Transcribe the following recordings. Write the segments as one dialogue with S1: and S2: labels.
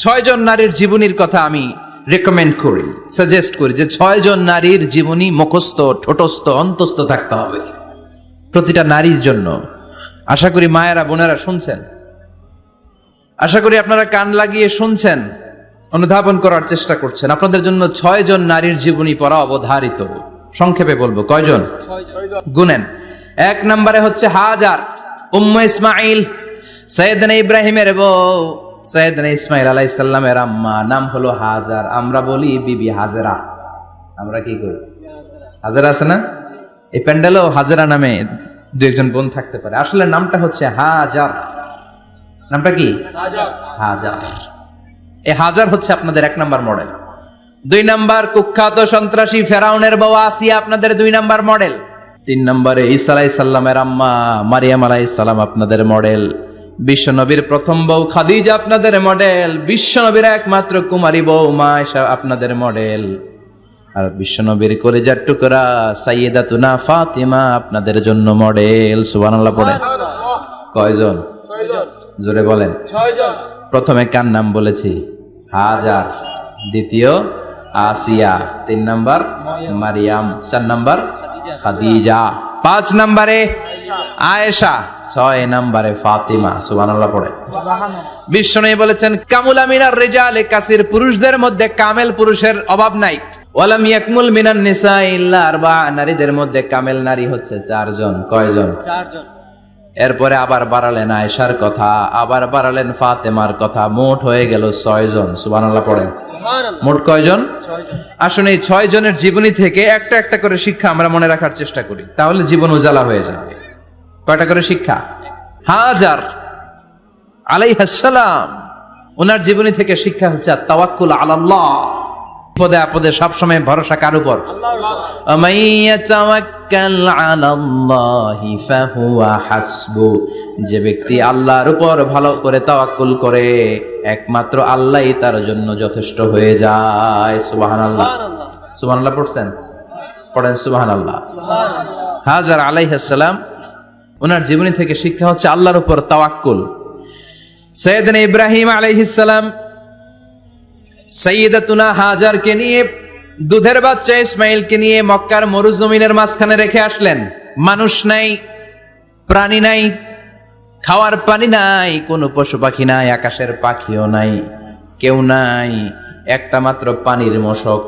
S1: 6 জন নারীর জীবনীর কথা আমি রেকমেন্ড করি, সাজেস্ট করি যে 6 জন নারীর জীবনী মুখস্থ, ঠোঁটস্থ, অন্তস্থ থাকতে হবে প্রতিটা নারীর জন্য। আশা করি মায়েরা, বোনেরা শুনছেন, আশা করি আপনারা কান লাগিয়ে শুনছেন, অনুধাবন করার চেষ্টা করছেন। আপনাদের জন্য 6 জন নারীর জীবনী পড়া অবধারিত। সংক্ষেপে বলবো, কয়জন? গুনেন। 1 নম্বরে হচ্ছে হাজার, উম্মে ইসমাইল, সাইয়েদনা ইব্রাহিমের বউ, সাইয়েদনা ইসমাইল আলাইহিস সালামের আম্মা, নাম হলো হাজার। আমরা বলি বিবি হাজেরা। আমরা কি করি? হাজেরা আছে না? এই প্যান্ডেলেও হাজেরা নামে 2-1 বোন থাকতে পারে। আসলে নামটা হচ্ছে হাজার। নামটা কি? হাজার। এই হাজার হচ্ছে আপনাদের 1 নাম্বার মডেল। 2 নাম্বার কুখ্যাত সন্ত্রাসী ফেরাউনের বউ আসিয়া আপনাদের 2 নাম্বার মডেল। 3 নম্বরে ঈসা আলাইহিস সালামের আম্মা মারিয়াম আলাইহিস সালাম আপনাদের মডেল। বিশ্ব নবীর প্রথম বউ খাদিজা আপনাদের মডেল। বিশ্ব নবীর একমাত্র কুমারী বউ মা আয়েশা আপনাদের মডেল। আর বিশ্ব নবীর কলিজার টুকরা সাইয়্যিদাতুনা ফাতিমা আপনাদের জন্য মডেল। সুবহানাল্লাহ পড়েন। কয়জন? 6 জন। জোরে বলেন। 6 জন। প্রথমে কার নাম বলেছি? হাজার। দ্বিতীয় আসিয়া। 3 নাম্বার মারিয়াম। 4 নাম্বার খাদিজা। 5 নম্বরে আয়েশা। 6 নম্বরে ফাতিমা। সুবহানাল্লাহ পড়ে। বিশ্বনবী বলেছেন কামুলা মিনার রিজালে কাসির, পুরুষদের মধ্যে কামেল পুরুষের অভাব নাই। ওয়ালাম ইয়াকমুল মিনান নিসা ইল্লা 4, নারীদের মধ্যে কামেল নারী হচ্ছে 4 জন। কয়জন? 4 জন। এরপরে আবার বাড়ালেন আয়েশার কথা, আবার বাড়ালেন ফাতেমার কথা, মোট হয়ে গেল 6 জন। সুবহানাল্লাহ পড়েন। মোট কয়জন? 6 জন। আসলে এই 6 জনের জীবনী থেকে একটা একটা করে শিক্ষা আমরা মনে রাখার চেষ্টা করি, তাহলে জীবন উজালা হয়ে যাবে। কয়টা করে শিক্ষা? হাজার আলাইহিস সালাম, ওনার জীবনী থেকে শিক্ষা হচ্ছে তাওয়াক্কুল আলাল্লাহ, বিপদে আপদে সবসময় ভরসা কার উপর? আল্লাহর। মাইয়া তাওয়াক্কাল আলাল্লাহি ফাহুয়া হাসবু, যে ব্যক্তি আল্লাহর উপর ভালো করে তাওয়াক্কুল করে একমাত্র আল্লাহই তার জন্য যথেষ্ট হয়ে যায়। সুবহানাল্লাহ। সুবহানাল্লাহ পড়ছেন? পড়েন সুবহানাল্লাহ। হাজার আলাইহিস সালাম, ওনার জীবনী থেকে শিক্ষা হচ্ছে আল্লাহর উপর তাওয়াক্কুল। সাইয়েদনা ইব্রাহিম আলাইহিস সালাম সাইয়্যিদাতুনা হাজারকে নিয়ে, দুধের বাচ্চা ইসমাইলকে নিয়ে মক্কার মরুজমিনের মাঝখানে রেখে আসলেন। মানুষ নাই, প্রাণী নাই, খাওয়ার পানি নাই, কোনো পশু পাখি নাই, আকাশের পাখিও নাই, কেউ নাই, একটা মাত্র পানির মশক।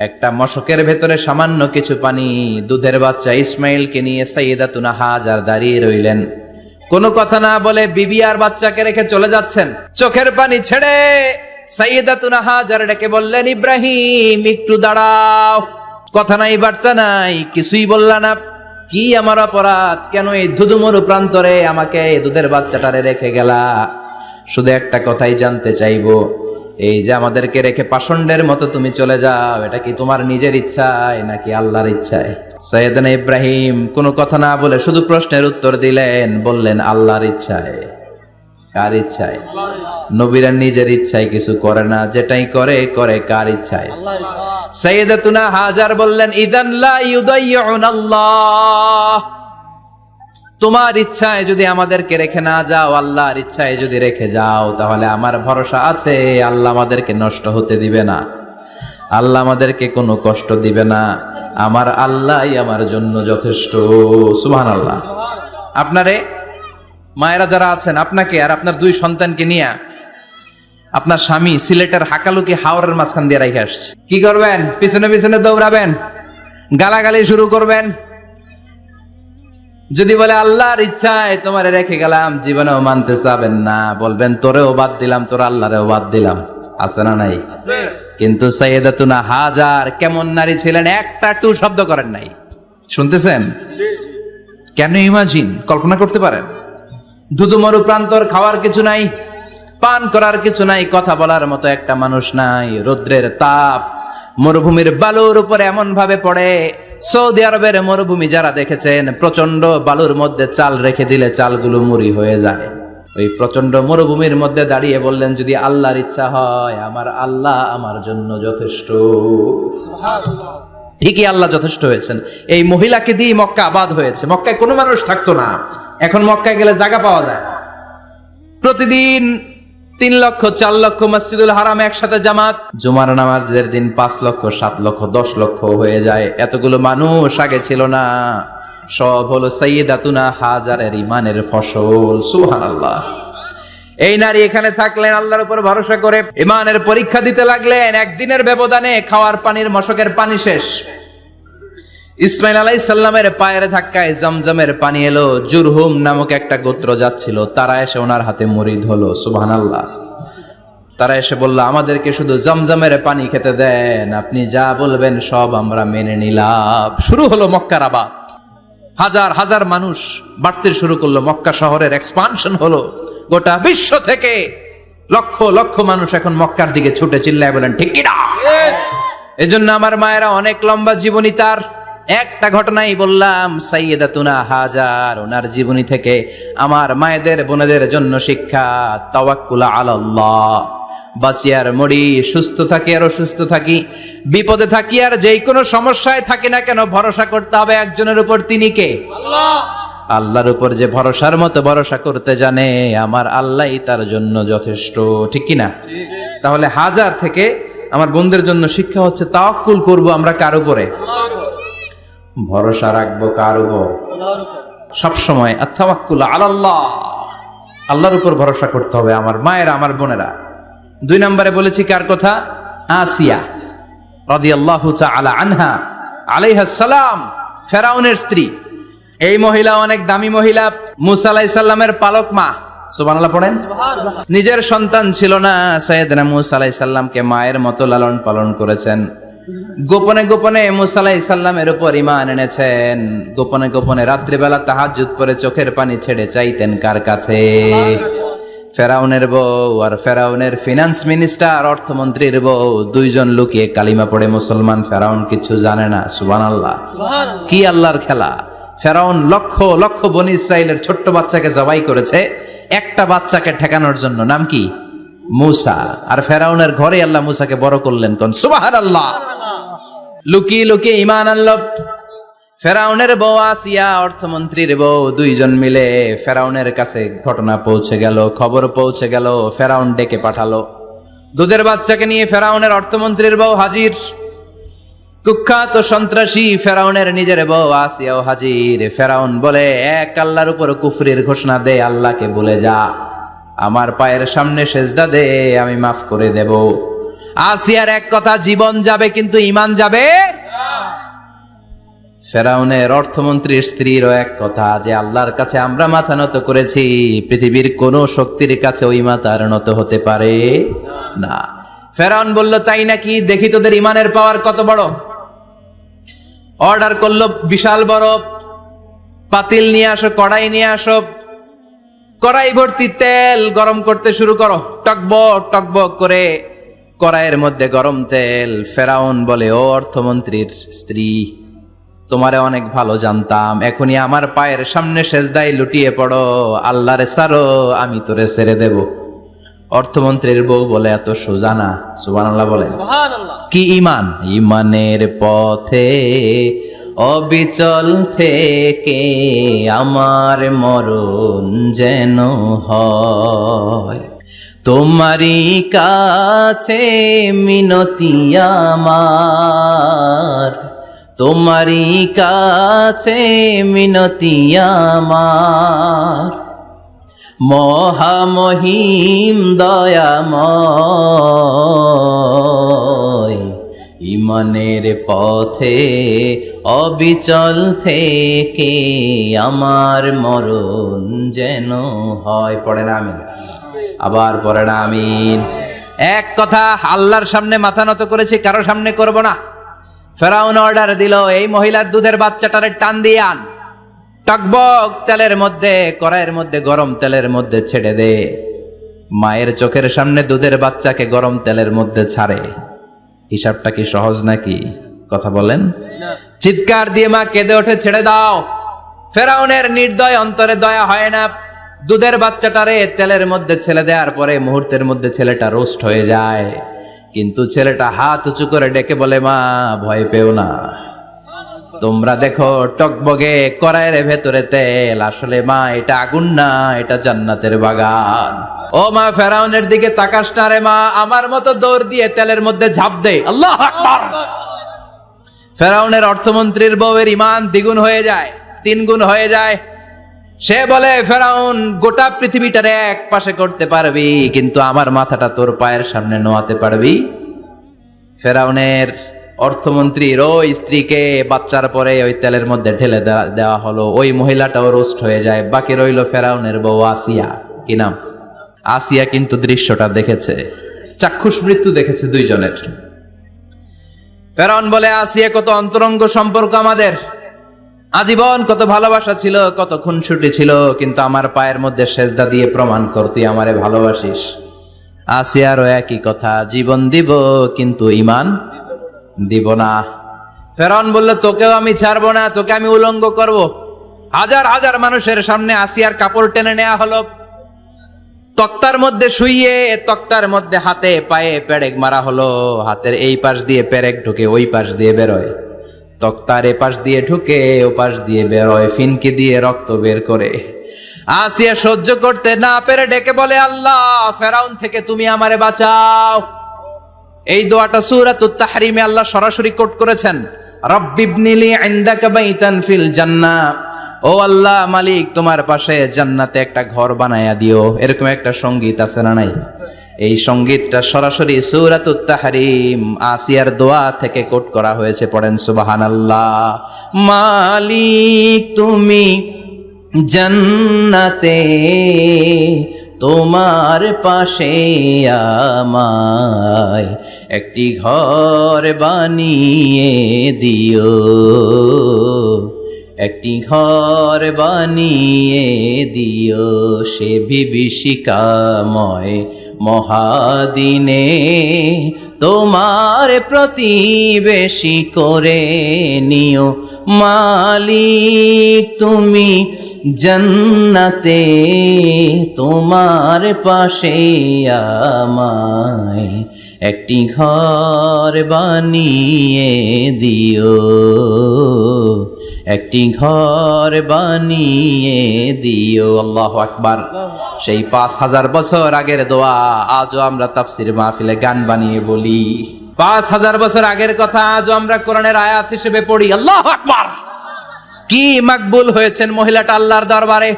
S1: একটা মশকের ভেতরে সামান্য কিছু পানি। দুধের বাচ্চা ইসমাইলকে নিয়ে সাইয়্যিদাতুনা হাজার দাঁড়িয়ে রইলেন। কোনো কথা না বলে বিবি আর বাচ্চাকে রেখে চলে যাচ্ছেন। চোখের পানি ছেড়ে সাইয়্যিদাতুনা হাজার ডেকে বললেন, ইব্রাহিম একটু দাঁড়াও। কথা নাই, বার্তা নাই, কিছুই বললা না। কি আমার অপরাধ? কেন এই ধুধুমরু প্রান্তরে আমাকে দুধের বাচ্চাটারে রেখে গেলা? শুধু একটা কথাই জানতে চাইবো, এই যে আমাদেরকে রেখে পাষণ্ডের মতো তুমি চলে যাও, এটা কি তোমার নিজের ইচ্ছায় নাকি আল্লাহর ইচ্ছায়? সাইয়েদনা ইব্রাহিম কোনো কথা না বলে শুধু প্রশ্নের উত্তর দিলেন, বললেন আল্লাহর ইচ্ছায়। কার ইচ্ছায়? নবীরা নিজের ইচ্ছায় কিছু করে না, যেটাই করে করে কার ইচ্ছায়? সাইয়্যিদাতুনা হাজার বললেন, ইযান লা ইউদাইয়ুনাল্লাহ, তোমার ইচ্ছায় যদি আমাদেরকে রেখে না যাও, আল্লাহর ইচ্ছায় যদি রেখে যাও, তাহলে আমার ভরসা আছে আল্লাহ আমাদেরকে নষ্ট হতে দিবে না, আল্লাহ আমাদেরকে কোনো কষ্ট দিবে না, আমার আল্লাহই আমার জন্য যথেষ্ট। সুবহানাল্লাহ। আপনারে মায়েরা যারা আছেন, আপনাকে আর আপনার 2 সন্তানকে নিয়ে আপনার স্বামী সিলেটের হাকালুকি হাওরের মাঝখান দিয়ে রেখে আসছে। কি করবেন? পিছনে পিছনে দৌড়াবেন, গালাগালি শুরু করবেন। যদি বলে আল্লাহর ইচ্ছায় তোমারে রেখে গেলাম, জীবনেও মানতে চাবেন না, বলবেন তোরেও বাদ দিলাম, তোর আল্লাহরেও বাদ দিলাম। আছে না নাই? কিন্তু সাইয়্যিদাতুনা হাজার কেমন নারী ছিলেন? একটা টু শব্দ করেন নাই। শুনতেছেন? কেন ইমাজিন, কল্পনা করতে পারেন? ধুধুমরু প্রান্তর, খাওয়ার কিছু নাই, পান করার কিছু নাই, কথা বলার মতো একটা মানুষ নাই, রৌদ্রের তাপ মরুভূমির বালুর উপরে এমন ভাবে পড়ে। সৌদি আরবের মরুভূমি যারা দেখেছেন, প্রচন্ড বালুর মধ্যে চাল রেখে দিলে চালগুলো মুড়ি হয়ে যায়। ওই প্রচন্ড মরুভূমির মধ্যে দাঁড়িয়ে বললেন, যদি আল্লাহর ইচ্ছা হয়, আমার আল্লাহ আমার জন্য যথেষ্ট। সুবহানাল্লাহ। ঠিকই আল্লাহ যথেষ্ট হয়েছেন। এই মহিলাকে দিয়ে মক্কা আবাদ হয়েছে। মক্কায় কোনো মানুষ থাকতো না, এখন মক্কায় গেলে জায়গা পাওয়া যায়। প্রতিদিন 3 লক্ষ 4 লক্ষ মসজিদুল হারামে একসাথে জামাত, জুমার নামাজের দিন 5 লক্ষ 7 লক্ষ 10 লক্ষ হয়ে যায়। এতগুলো মানুষ আগে ছিল না, সব হলো সাইয়্যিদাতুনা হাজারের ইমানের ফসল। সুবহানাল্লাহ। এই নারী এখানে থাকলেন আল্লাহর উপর ভরসা করে, ইমানের পরীক্ষা দিতে লাগলেন। একদিনের ব্যবধানে খাওয়ার পানির মশকের পানি শেষ। ইসমাইল আলাইহিস সালামের পায়ের ধাক্কায় জমজমের পানি এলো। জুরহুম নামক একটা গোত্র যাচ্ছিল, তারা এসে ওনার হাতে মুরিদ হলো। সুবহানাল্লাহ। তারা এসে বলল, আমাদেরকে শুধু জমজমের পানি খেতে দেন, আপনি যা বলবেন সব আমরা মেনে নিলাম। শুরু হলো মক্কার আবাদ। হাজার হাজার মানুষ বাড়তে শুরু করলো, মক্কা শহরের এক্সপানশন হলো। গোটা বিশ্ব থেকে লক্ষ লক্ষ মানুষ এখন মক্কার দিকে ছুটে চিল্লায় বলেন ঠিক কি না? এজন্য আমার মায়েরা অনেক লম্বা জীবনী, তার একটা ঘটনাই বললাম, সাইয়্যিদাতুনা হাজার, ওনার জীবনী থেকে আমার মায়েদের বোনেদের জন্য শিক্ষা। তাওয়াক্কুল আলাল্লাহ, বাঁচি আর মরি, সুস্থ থাকি আর অসুস্থ থাকি, বিপদে থাকি আর যেই কোনো সমস্যায় থাকি না কেন, ভরসা করতে হবে একজনের উপর। তিনি কে? আল্লাহ। আল্লাহর উপর যে ভরসার মতো ভরসা করতে জানে, আমার আল্লাহই তার জন্য যথেষ্ট। ঠিক কি না? তাহলে হাজার থেকে আমার বোনদের জন্য শিক্ষা হচ্ছে, তাওয়াক্কুল করব আমরা কার উপরে? ভরসা রাখবো কার উপর? সবসময় আত-তাওয়াক্কুল আলাল্লাহ, আল্লাহর উপর ভরসা করতে হবে আমার মায়েরা, আমার বোনেরা। 2 নম্বরে বলেছি কার কথা? আসিয়া রাদিয়াল্লাহু তাআলা আনহা আলাইহাস সালাম, ফেরাউনের স্ত্রী। এই মহিলা অনেক দামি মহিলা, মুসা আলাইহিস সালামের পালক মা। সুবহানাল্লাহ পড়েন। নিজের সন্তান ছিল না, সাইয়েদনা মুসা আলাইহিস সালামকে মায়ের মতো লালন পালন করেছেন। গোপনে গোপনে মুসা আলাইহিস সালামের উপর ঈমান এনেছেন। গোপনে গোপনে রাত্রিবেলা তাহাজ্জুদ পড়ে চোখের পানি ছেড়ে চাইতেন কার কাছে? ফেরাউনের বউ আর ফেরাউনের ফিনান্স মিনিস্টার, অর্থমন্ত্রীর বউ, 2 জন লুকিয়ে কালিমা পড়ে মুসলমান। ফেরাউন কিছু জানে না। সুবহানাল্লাহ। কি আল্লাহর খেলা! ফেরাউন লক্ষ লক্ষ বনি ইসরাইলের ছোট্ট বাচ্চাকে জবাই করেছে একটা বাচ্চাকে ঠেকানোর জন্য। নাম কি? মুসা। আর ফেরাউনের ঘরে আল্লাহ মুসাকে বড় করলেন। কোন? সুবহানাল্লাহ। লুকিয়ে লুকিয়ে ঈমান আনলো। ফেরাউনের বউ আসিয়া, অর্থমন্ত্রীর বউ, 2 জন মিলে ফেরাউনের কাছে ঘটনা পৌঁছে গেল, খবর পৌঁছে গেল। ফেরাউন ডেকে পাঠালো। দুধের বাচ্চাকে নিয়ে ফেরাউনের অর্থমন্ত্রীর বউ হাজির। কুখ্যাত সন্ত্রাসী ফেরাউনের নিজের বউ আসিয়াও হাজির। ফেরাউন বলে, এক আল্লাহর উপর কুফরির ঘোষণা দে, আল্লাহকে বলে যা, আমার পায়ের সামনে সেজদা দে, আমি মাফ করে দেব। আসিয়ার এক কথা, জীবন যাবে কিন্তু ঈমান যাবে না। ফেরাউনের অর্থমন্ত্রীর স্ত্রীরও এক কথা, যে আল্লাহর কাছে আমরা মাথা নত করেছি, পৃথিবীর কোন শক্তির কাছে ওই মাথার নত হতে পারে না। ফেরাউন বলল, তাই নাকি? দেখি তোদের ঈমানের পাওয়ার কত বড়। অর্ডার করলো, বিশাল বড় পাতিল নিয়ে আসো, কড়াই নিয়ে আসো, কড়াই ভর্তি তেল গরম করতে শুরু করো। টকবক টকবক করে কড়াইয়ের মধ্যে গরম তেল। ফেরাউন বলে, ও অর্থমন্ত্রীর স্ত্রী, তোমারে অনেক ভালো জানতাম, এখনই আমার পায়ের সামনে সেজদায় লুটিয়ে পড়ো, আল্লাহরে ছাড়ো, আমি তোরে ছেড়ে দেব। অর্থমন্ত্রীর বউ বলে, এত সোজা না। সুবহানাল্লাহ বলে। কি ঈমান? ঈমানের পথে অবিচল থেকে আমার মরণ যেন হয়, তোমারই কাছে মিনতি আমার, তোমারই কাছে মিনতি আমার, মহামহিম দয়াময়, ঈমানের পথে অবিচল থেকে আমার মরণ যেন হয়। পড়েন আমিন। আবার পড়েন আমিন। এক কথা, আল্লাহর সামনে মাথা নত করেছি, কারো সামনে করব না। ফেরাউন অর্ডার দিল, এই মহিলার দুধের বাচ্চাটারে টান দিয়ে আন, টকবক তেলের মধ্যে, কড়াইয়ের মধ্যে গরম তেলের মধ্যে ছেড়ে দে। মায়ের চোখের সামনে দুধের বাচ্চাকে গরম তেলের মধ্যে ছাড়ে। হিসাবটা কি সহজ নাকি? কথা বলেন। চিৎকার দিয়ে মা কেঁদে ওঠে, ছেড়ে দাও। ফেরাউনের নির্দয় অন্তরে দয়া হয় না। দুধের বাচ্চাটারে তেলের মধ্যে ছেড়ে দেওয়ার পরে মুহূর্তের মধ্যে ছেলেটা রোস্ট হয়ে যায়। কিন্তু ছেলেটা হাত উঁচু করে ডেকে বলে, মা ভয় পেও না, তোমরা দেখো টকবগে কড়াইয়ের ভেতরে তেল, আসলে মা এটা আগুন না, এটা জান্নাতের বাগান। ও মা, ফেরাউনের দিকে তাকাস না রে মা, আমার মতো দৌড় দিয়ে তেলের মধ্যে ঝাঁপ দে। আল্লাহু আকবার। ফেরাউনের অর্থমন্ত্রীর বউয়ের ঈমান দ্বিগুণ হয়ে যায়, 3 গুণ হয়ে যায়। সে বলে, ফেরাউন গোটা পৃথিবীটার এক পাশে করতে পারবি, কিন্তু আমার মাথাটা তোর পায়ের সামনে নোয়াতে পারবি? ফেরাউনের অর্থমন্ত্রীর ওই স্ত্রীকে বাচ্চার পরে ওই তেলের মধ্যে ঢেলে দেওয়া হলো, ওই মহিলাটাও রোস্ট হয়ে যায়। বাকি রইল ফেরাউনের বউ আসিয়া। কি নাম? আসিয়া কিন্তু দৃশ্যটা দেখেছে, চাক্ষুষ মৃত্যু দেখেছে দুইজনের। ফেরাউন বলে, আসিয়া কত অন্তরঙ্গ সম্পর্ক আমাদের, আজীবন কত ভালোবাসা ছিল, কত খুনসুটি ছিল, কিন্তু আমার পায়ের মধ্যে সেজদা দিয়ে প্রমাণ কর তুই আমারে ভালোবাসিস। আসিয়ারও একই কথা, জীবন দিব কিন্তু ঈমান দিব না। ফেরাউন বলল, তোকেও আমি ছাড়বো না, তোকে আমি উলঙ্গ করব। হাজার হাজার মানুষের সামনে আসিয়ার কাপড় টেনে নেওয়া হলো, তক্তার মধ্যে শুইয়ে তক্তার মধ্যে হাতে পায়ে পেরেক মারা হলো। হাতের এই পাশ দিয়ে পেরেক ঢুকে ওই পাশ দিয়ে বেরোয়, তক্তার এ পাশ দিয়ে ঢুকে ও পাশ দিয়ে বেরোয়, ফিনকি দিয়ে রক্ত বের করে। আসিয়া সহ্য করতে না পেরে ডেকে বলে, আল্লাহ, ফেরাউন থেকে তুমি আমারে বাঁচাও। এই দোয়াটা সূরাতুত তাহরিমে আল্লাহ সরাসরি কোট করেছেন, রব্বিবনিলি ইনদাকা বাইতান ফিল জান্নাহ। ও আল্লাহ মালিক, তোমার পাশে জান্নাতে একটা ঘর বানায়া দিও। এরকম একটা সঙ্গীত আছে না নাই? এই সঙ্গীতটা সরাসরি সূরাতুত তাহরিম আসিয়ার দোয়া থেকে কোট করা হয়েছে। পড়েন সুবহানাল্লাহ। মালিক তুমি জান্নাতে, তোমার পাশে আমায় একটি ঘর বানিয়ে দিও, একটি ঘর বানিয়ে দিও, সে বিভীষিকাময় মহাদিনে তোমার প্রতিবেশী করে নিও। মালিক তুমি জান্নাতে, তোমার পাশে আমায় একটি ঘর বানিয়ে দিও, একটি ঘর বানিয়ে দিও। আল্লাহু আকবার। সেই 5000 বছর আগের দোয়া আজও আমরা তাফসীর মাহফিলে গান বানিয়ে বলি। 5000 বছর আগের কথা আজও আমরা কোরআনের আয়াত হিসেবে পড়ি। আল্লাহু আকবার। কি মাকবুল হয়েছেন মহিলাটা আল্লাহর দরবারে।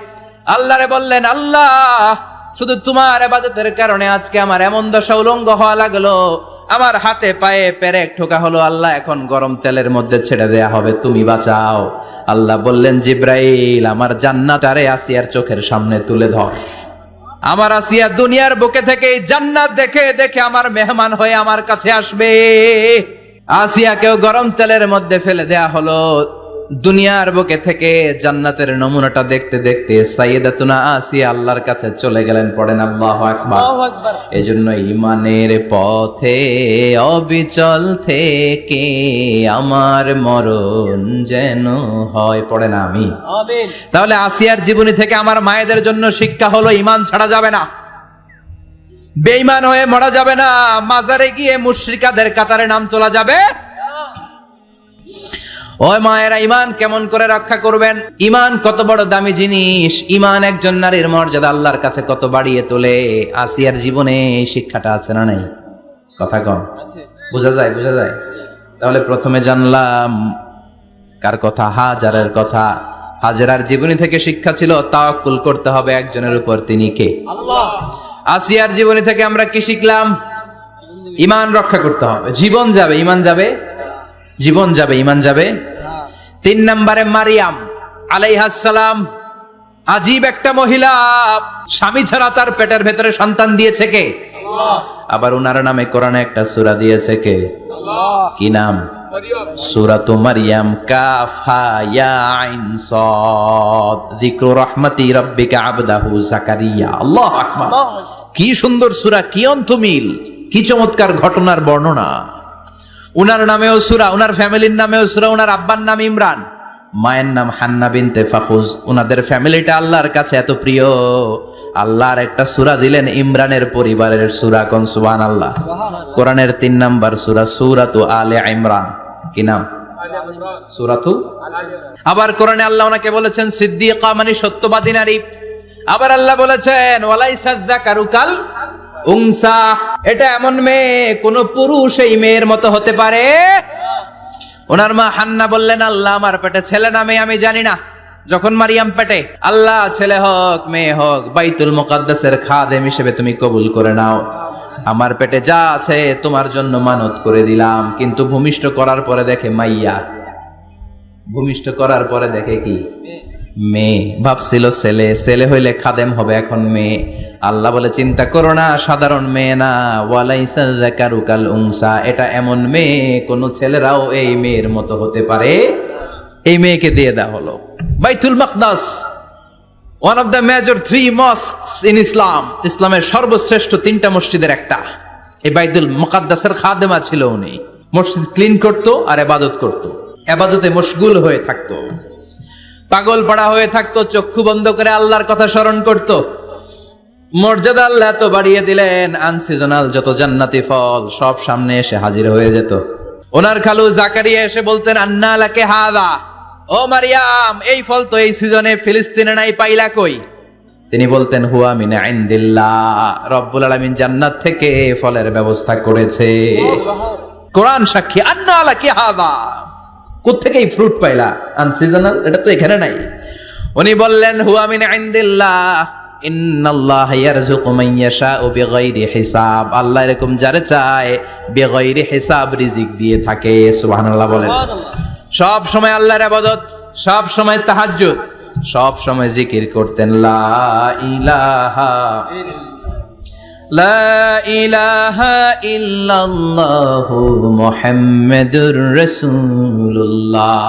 S1: আল্লাহরে বললেন, আল্লাহ, শুধু তোমার ইবাদতের কারণে আজকে আমার এমন দশা উলঙ্গ হওয়া লাগলো, আমার হাতে পায়ে পেরেক ঠোকা হলো। আল্লাহ, এখন গরম তেলের মধ্যে ছেড়ে দেয়া হবে, তুমি বাঁচাও। আল্লাহ বললেন, জিব্রাইল, আমার জান্নাতারে আসিয়ার চোখের সামনে তুলে ধর। আমার আসিয়া দুনিয়ার বুকে থেকে জান্নাত দেখে দেখে আমার মেহমান হয়ে আমার কাছে আসবে। আসিয়াকেও গরম তেলের মধ্যে ফেলে দেয়া হলো। দুনিয়ার বুকে থেকে জান্নাতের নমুনাটা দেখতে দেখতে সাইয়েদাতুনা আসিয়া আল্লাহর কাছে চলে গেলেন। পড়েন আল্লাহু আকবার। এজন্য ঈমানের পথে অবিচল থেকে আমার মরণ যেন হয়। পড়েন আমিন। তাহলে আসিয়ার জীবনী থেকে আমার মায়েদের জন্য শিক্ষা হলো, ঈমান ছাড়া যাবে না, বেঈমান হয়ে মরা যাবে না, মাজারে গিয়ে মুশরিকাদের কাতারে নাম তোলা যাবে। ওই মায়েরা, ঈমান কেমন করে রক্ষা করবেন? ঈমান কত বড় দামি জিনিস। ঈমান একজন নারীর মর্যাদা আল্লাহর কাছে কত বাড়িয়ে তোলে। আসিয়ার জীবনে এই শিক্ষাটা আছে না নাই? কথা কম বোঝা যায়? বোঝা যায়। তাহলে প্রথমে জানলাম কার কথা? হাজারের কথা। হাজারার জীবনী থেকে শিক্ষা ছিল তাওয়াক্কুল করতে হবে একজনের উপর, তিনি কে? আল্লাহ। আসিয়ার জীবনী থেকে আমরা কি শিখলাম? ঈমান রক্ষা করতে হবে। জীবন যাবে, ঈমান যাবে, জীবন যাবে, ঈমান যাবে। 3 নম্বরে মারিয়াম আলাইহিস সালাম, আজীব একটা মহিলা, স্বামী ছাড়া তার পেটের ভেতরে সন্তান দিয়েছে কে? আল্লাহ। আবার উনার নামে কোরআনে একটা সূরা দিয়েছে কে? আল্লাহ। কি নাম? সূরাতু মারইয়াম। কাফ হা ইয়া আইন সাদ, যিকরু রাহমাতি রাব্বিকা আবদাহু যাকারিয়া। আল্লাহু আকবার। কি সুন্দর সূরা, কি অন্তমিল, কি চমৎকার ঘটনার বর্ণনা। উনার নামেও সূরা, উনার ফ্যামিলির নামেও সূরা। উনার আব্বার নাম ইমরান, মায়ের নাম হান্না বিনতে ফাখুজ। উনাদের ফ্যামিলিটা আল্লাহর কাছে এত প্রিয়, আল্লাহর একটা সূরা দিলেন ইমরানের পরিবারের সূরা। কোন? সুবহানাল্লাহ। কোরআনের 3 নাম্বার সূরা, সূরাতু আলে ইমরান। কি নাম? সূরাতু আবার কোরআনে আল্লাহ ওনাকে বলেছেন সিদ্দিকা মানে সত্যবাদী নারী। আবার আল্লাহ বলেছেন ওয়ালাইসা যাকারু কাল উনসা, এটা এমন মেয়ে কোন পুরুষ এই মেয়ের মতো হতে পারে? ওনার মা হান্না বললেন আল্লাহ আমার পেটে ছেলে না মেয়ে আমি জানি না। যখন মারিয়াম পেটে, আল্লাহ ছেলে হোক মেয়ে হোক বাইতুল মুকাদ্দাসের খাদেম হিসেবে তুমি কবুল করে নাও। আমার পেটে যা আছে তোমার জন্য মানত করে দিলাম। কিন্তু ভূমিষ্ঠ করার পরে দেখে মাইয়া, ভূমিষ্ঠ করার পরে দেখে কি মেয়ে। ভাবছিল ছেলে, ছেলে হইলে খাদেম হবে, এখন মেয়ে। আল্লাহ বলে চিন্তা করো না, সাধারণ মেয়ে না। ওয়ালাইসা যাকারু কাল উনসা, এটা এমন মেয়ে কোন ছেলেরাও এই মেয়ের মতো হতে পারে। এই মেয়েকে দিয়ে দেওয়া হলো। Baitul Maqdas, one of the major 3 mosques in Islam, ইসলামের সর্বশ্রেষ্ঠ 3টা মসজিদের একটা। এই বাইতুল মুকাদ্দাসের খাদেমা ছিল উনি। মসজিদ ক্লিন করতো আর ইবাদত করতো, ইবাদতে মশগুল হয়ে থাকতো, পাগল পাড়া হয়ে থাকতো, চক্ষু বন্ধ করে আল্লাহর কথা স্মরণ করত। মর্যাদা আল্লাহ তো বাড়িয়ে দিলেন, আনসিজনাল যত জান্নাতি ফল সব সামনে এসে হাজির হয়ে যেত। ওনার খালু জাকারিয়া এসে বলতেন আন্না লাকে হাদা, ও মারিয়াম এই ফল তো এই সিজনে ফিলিস্তিনে নাই, পাইলা কই? তিনি বলতেন হুয়া মিন ইনদিল্লাহ, রব্বুল আলামিন জান্নাত থেকে ফলের ব্যবস্থা করেছে। কোরআন সাক্ষী, আন্না লাকে হাদা, কোত্থেকে এই ফ্রুট পাইলা? আনসিজনাল, এটা তো এখানে নাই। উনি বললেন হুয়া মিন ইনদিল্লাহ, ইন্নাল্লাহ ইয়ারযুকু মান ইয়াশাউ বিগাইরি হিসাব, আল্লাহ এরকম যারে চায় বিগাইরি হিসাব রিজিক দিয়ে থাকে। সুবহানাল্লাহ বলেন। সব সময় আল্লাহর ইবাদত, সব সময় তাহাজ্জুদ, সব সময় জিকির করতেন লা ইলাহা লা ইলাহা ইল্লাল্লাহু মুহাম্মাদুর রাসূলুল্লাহ।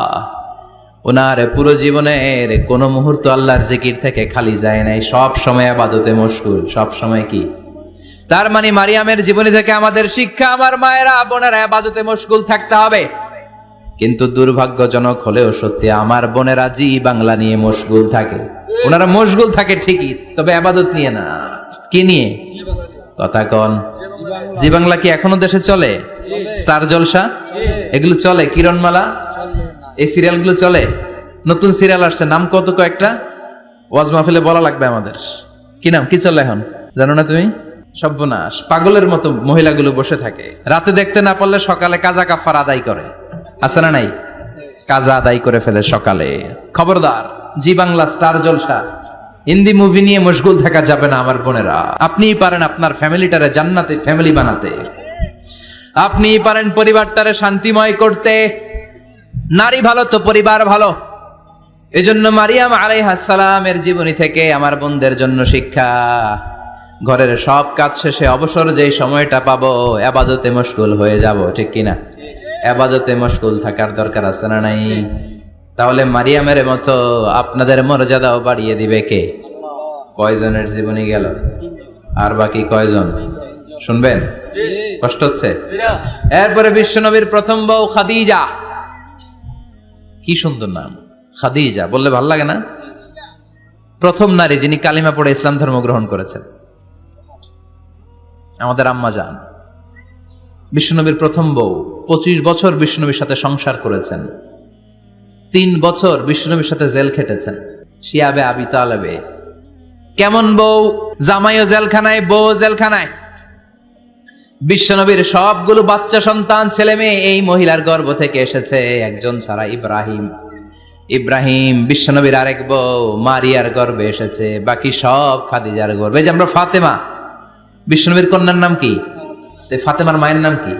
S1: ওনার পুরো জীবনের কোন মুহূর্ত আল্লাহর জিকির থেকে খালি যায় নাই, সব সময় ইবাদতে মশগুল, সব সময় কি? তার মানে মারিয়ামের জীবনী থেকে আমাদের শিক্ষা, আমার মায়েরা বোনেরা ইবাদতে মশগুল থাকতে হবে। কিন্তু দুর্ভাগ্যজনক হলেও সত্যি, আমার বোনেরা জি বাংলা নিয়ে মশগুল থাকে। ওনারা মশগুল থাকে ঠিকই, তবে ইবাদত নিয়ে না। কি নিয়ে? কথা কন। জি বাংলা কি এখনো দেশে চলে? স্টার জলসা এগুলো চলে, কিরণমালা এই সিরিয়ালগুলো চলে। নতুন সিরিয়াল আসছে, নাম কত কয়েকটা, ওয়াজ মাহফিলে বলা লাগবে আমাদের। কি নাম, কি চলে এখন জানো না তুমি? সর্বনাশ, পাগলের মতো মহিলাগুলো বসে থাকে, রাতে দেখতে না পারলে সকালে কাজা কাফার আদায় করে। আছে না নাই? কাজা আদায় করে ফেলে সকালে। খবরদার, জি বাংলা, স্টার জলসা, হিন্দি মুভি নিয়ে মশগুল থাকা যাবে না আমার বোনেরা। আপনিই পারেন আপনার ফ্যামিলিটারে জান্নাতে ফ্যামিলি বানাতে, আপনিই পারেন পরিবারটারে শান্তিময় করতে। নারী ভালো তো পরিবার ভালো। এজন্য মারিয়াম আলাইহিস সালামের জীবনী থেকে আমার বোনদের জন্য শিক্ষা, ঘরের সব কাজ শেষে অবসর যেই সময়টা পাবো ইবাদতে মশগুল হয়ে যাব, ঠিক কিনা? ইবাদতে মশগুল থাকার দরকার আছে না নাই? তাহলে মারিয়ামের মতো আপনাদের মর্যাদাও বাড়িয়ে দিবে কে? কয়জনের জীবনী গেল? আর বাকি কয়জন শুনবেন? কষ্ট হচ্ছে? এরপরে বিশ্বনবীর প্রথম বউ খাদিজা। কি সুন্দর নাম, খাদিজা বললে ভালো লাগে না? প্রথম নারী যিনি কালিমা পড়ে ইসলাম ধর্ম গ্রহণ করেছেন, আমাদের আম্মা জান। বিশ্বনবীর প্রথম বউ, 25 বছর বিশ্বনবীর সাথে সংসার করেছেন, 3 বছর বিশ্বনবীর সাথে জেল খেটেছেন, শিয়াবে আবি তালেবে। কেমন বউ? জামাইও জেলখানায়, বউ জেলখানায়। বিশ্বনবীর সবগুলো বাচ্চা সন্তান ছেলে মেয়ে এই মহিলার গর্ভ থেকে এসেছে, একজন ছাড়া, ইব্রাহিম। ইব্রাহিম বিশ্বনবীর আরেক বউ মারিয়ার গর্ভে এসেছে, বাকি সব খাদিজার গর্ভে। যে আমরা ফাতেমা, বিশ্বনবীর কন্যার নাম কি? ফাতেমার মায়ের নাম কি?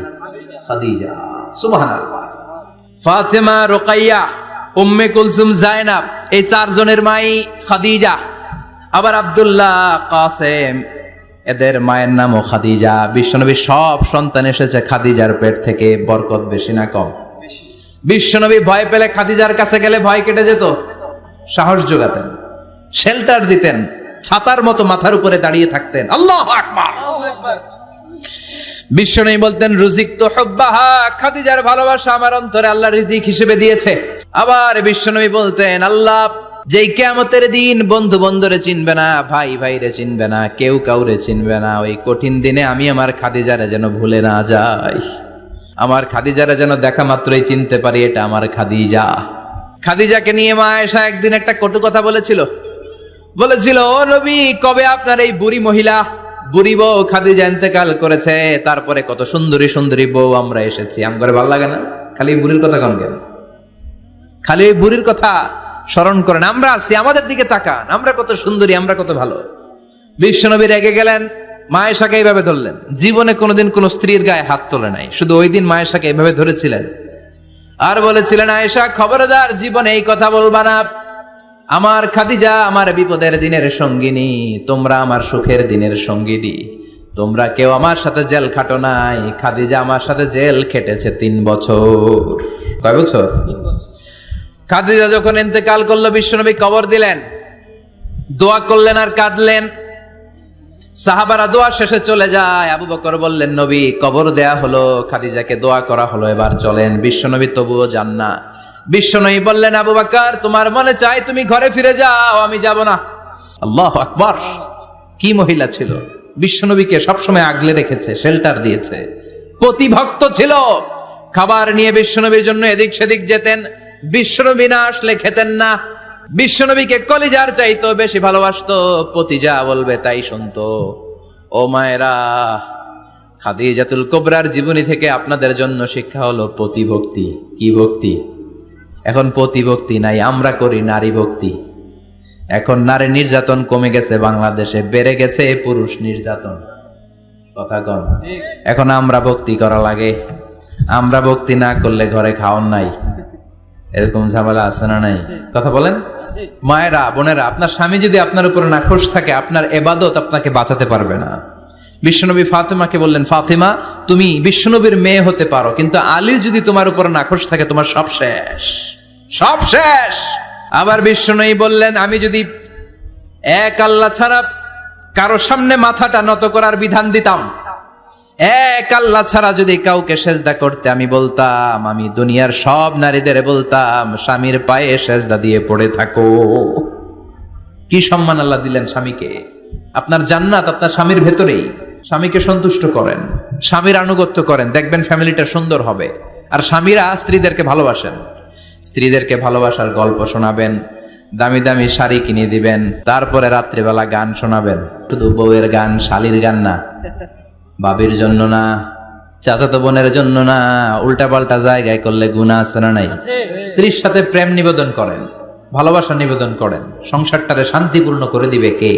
S1: খাদিজা। সুবহানাল্লাহ। ফাতেমা, রুকাইয়া, উম্মে কুলসুম, জায়নাব, এই 4 জনের মাই খাদিজা। আবার আব্দুল্লাহ, কাসেম, এদের মায়ের নামও খাদিজা। বিশ্বনবীর সব সন্তান এসেছে খাদিজার পেট থেকে। বরকত বেশি না কম? বিশ্বনবী ভয় পেলে খাদিজার কাছে গেলে ভয় কেটে যেত, সাহস যোগাতেন, শেল্টার দিতেন, ছাতার মতো মাথার উপরে দাঁড়িয়ে থাকতেন। আল্লাহু আকবার। বিশ্বনবী বলতেন রুজিক তো হুব্বাহা, খাদিজার ভালোবাসা আমার অন্তরে আল্লাহ রিজিক হিসেবে দিয়েছে। আবার বিশ্বনবী বলতেন আল্লাহ যেই কিয়ামতের দিন বন্ধু বন্ধুরে চিনবে না, ভাই ভাইরে চিনবে না, কেউ কাউরে চিনবে না, ওই কঠিন দিনে আমি আমার খাদিজারে যেন ভুলে না যাই। আমার খাদিজারা যেন দেখা মাত্রই চিনতে পারি এটা আমার খাদিজা। খাদিজাকে নিয়ে মা আয়েশা একদিন একটা কটু কথা বলেছিল, ও নবী, কবে আপনার এই বুড়ি মহিলা, বুড়ি বউ খাদিজা ইন্তেকাল করেছে, তারপরে কত সুন্দরী সুন্দরী বউ আমরা এসেছি, আম করে ভালো লাগে না? খালি বুড়ির কথা কন কেন? খালি ওই বুড়ির কথা স্মরণ করেন। আমরা আছি, আমাদের দিকে তাকান, আমরা কত সুন্দরী, আমরা কত ভালো। বিশ্বনবী রেগে গেলেন, মা আয়েশাকে এইভাবে ধরলেন। জীবনে কোনোদিন কোন স্ত্রীর গায়ে হাত তোলে নাই, শুধু ওই দিন মা আয়েশাকে এইভাবে ধরেছিলেন আর বলেছিলেন, আয়েশা খবরদার, জীবনে এই কথা বলবা না। আমার খাদিজা আমার বিপদের দিনের সঙ্গিনী, তোমরা আমার সুখের দিনের সঙ্গিনী। তোমরা কেউ আমার সাথে জেল খাটো নাই, খাদিজা আমার সাথে জেল খেটেছে 3 বছর। কয় বছর? 3 বছর। খাদিজা যখন ইন্তেকাল করলো, বিশ্বনবী কবর দিলেন, দোয়া করলেন আর কাঁদলেন। সাহাবারা দোয়া শেষে চলে যায়। আবু বকর বললেন, নবী, কবর দেয়া হলো, খাদিজাকে দোয়া করা হলো, এবার চলেন। বিশ্বনবী তবুও যান না। বিশ্বনবী বললেন, আবু বকর, তোমার মনে চাই তুমি ঘরে ফিরে যাও, আমি যাব না। আল্লাহু আকবার! কি মহিলা ছিল! বিশ্বনবীকে সবসময় আগলে রেখেছে, শেল্টার দিয়েছে, প্রতিভক্ত ছিল। খাবার নিয়ে বিশ্বনবীর জন্য এদিক সেদিক যেতেন, বিশ্বনবী না আসলে খেতেন না। বিশ্বনবীকে কলিজার চাইতো বেশি ভালোবাসতো, পতি যা বলবে তাই শুনতো। ও মায়েরা, খাদিজাতুল কুবরার জীবনী থেকে আপনাদের জন্য শিক্ষা হলো প্রতিভক্তি। কি ভক্তি? এখন প্রতিভক্তি নাই, আমরা করি নারী ভক্তি। এখন নারী নির্যাতন কমে গেছে বাংলাদেশে, বেড়ে গেছে পুরুষ নির্যাতন। কথা কন। এখন আমরা ভক্তি করা লাগে। আমরা ভক্তি না করলে ঘরে খাওয়ান নাই, এরকম ঝামেলা আছে না নাই? কথা বলেন। মায়েরা, বোনেরা, আপনার স্বামী যদি আপনার উপর নাখোশ থাকে, আপনার ইবাদত আপনাকে বাঁচাতে পারবে না। বিশ্বনবী ফাতেমাকে বললেন, ফাতেমা, তুমি বিশ্বনবীর মেয়ে হতে পারো, কিন্তু আলী যদি তোমার উপর নাখোশ থাকে, তোমার সব শেষ, সব শেষ। আবার বিশ্বনবী বললেন, আমি যদি এক আল্লাহ ছাড়া কারো সামনে মাথাটা নত করার বিধান দিতাম, এক আল্লাহ ছাড়া যদি কাউকে সেজদা করতে আমি বলতাম, আমি দুনিয়ার সব নারীদের বলতাম, স্বামীর পায়ে সেজদা দিয়ে পড়ে থাকো। কি সম্মান আল্লাহ দিলেন স্বামীকে! আপনার জান্নাত আপনার স্বামীর ভেতরেই। স্বামীকে সন্তুষ্ট করেন, স্বামীর আনুগত্য করেন, দেখবেন ফ্যামিলিটা সুন্দর হবে। আর স্বামীরা স্ত্রীদেরকে ভালোবাসেন, স্ত্রীদেরকে ভালোবাসার গল্প শোনাবেন, দামি দামি শাড়ি কিনে দিবেন, তারপরে রাত্রিবেলা গান শোনাবেন। শুধু বউয়ের গান, শালির গান না, বাবির জন্য না, চাচাতো বোনের জন্য না। উল্টা পাল্টা জায়গায় করলে গুনাহ আছে না নাই? স্ত্রীর সাথে প্রেম নিবেদন করেন, ভালোবাসা নিবেদন করেন, সংসারটারে শান্তিপূর্ণ করে দিবে কে?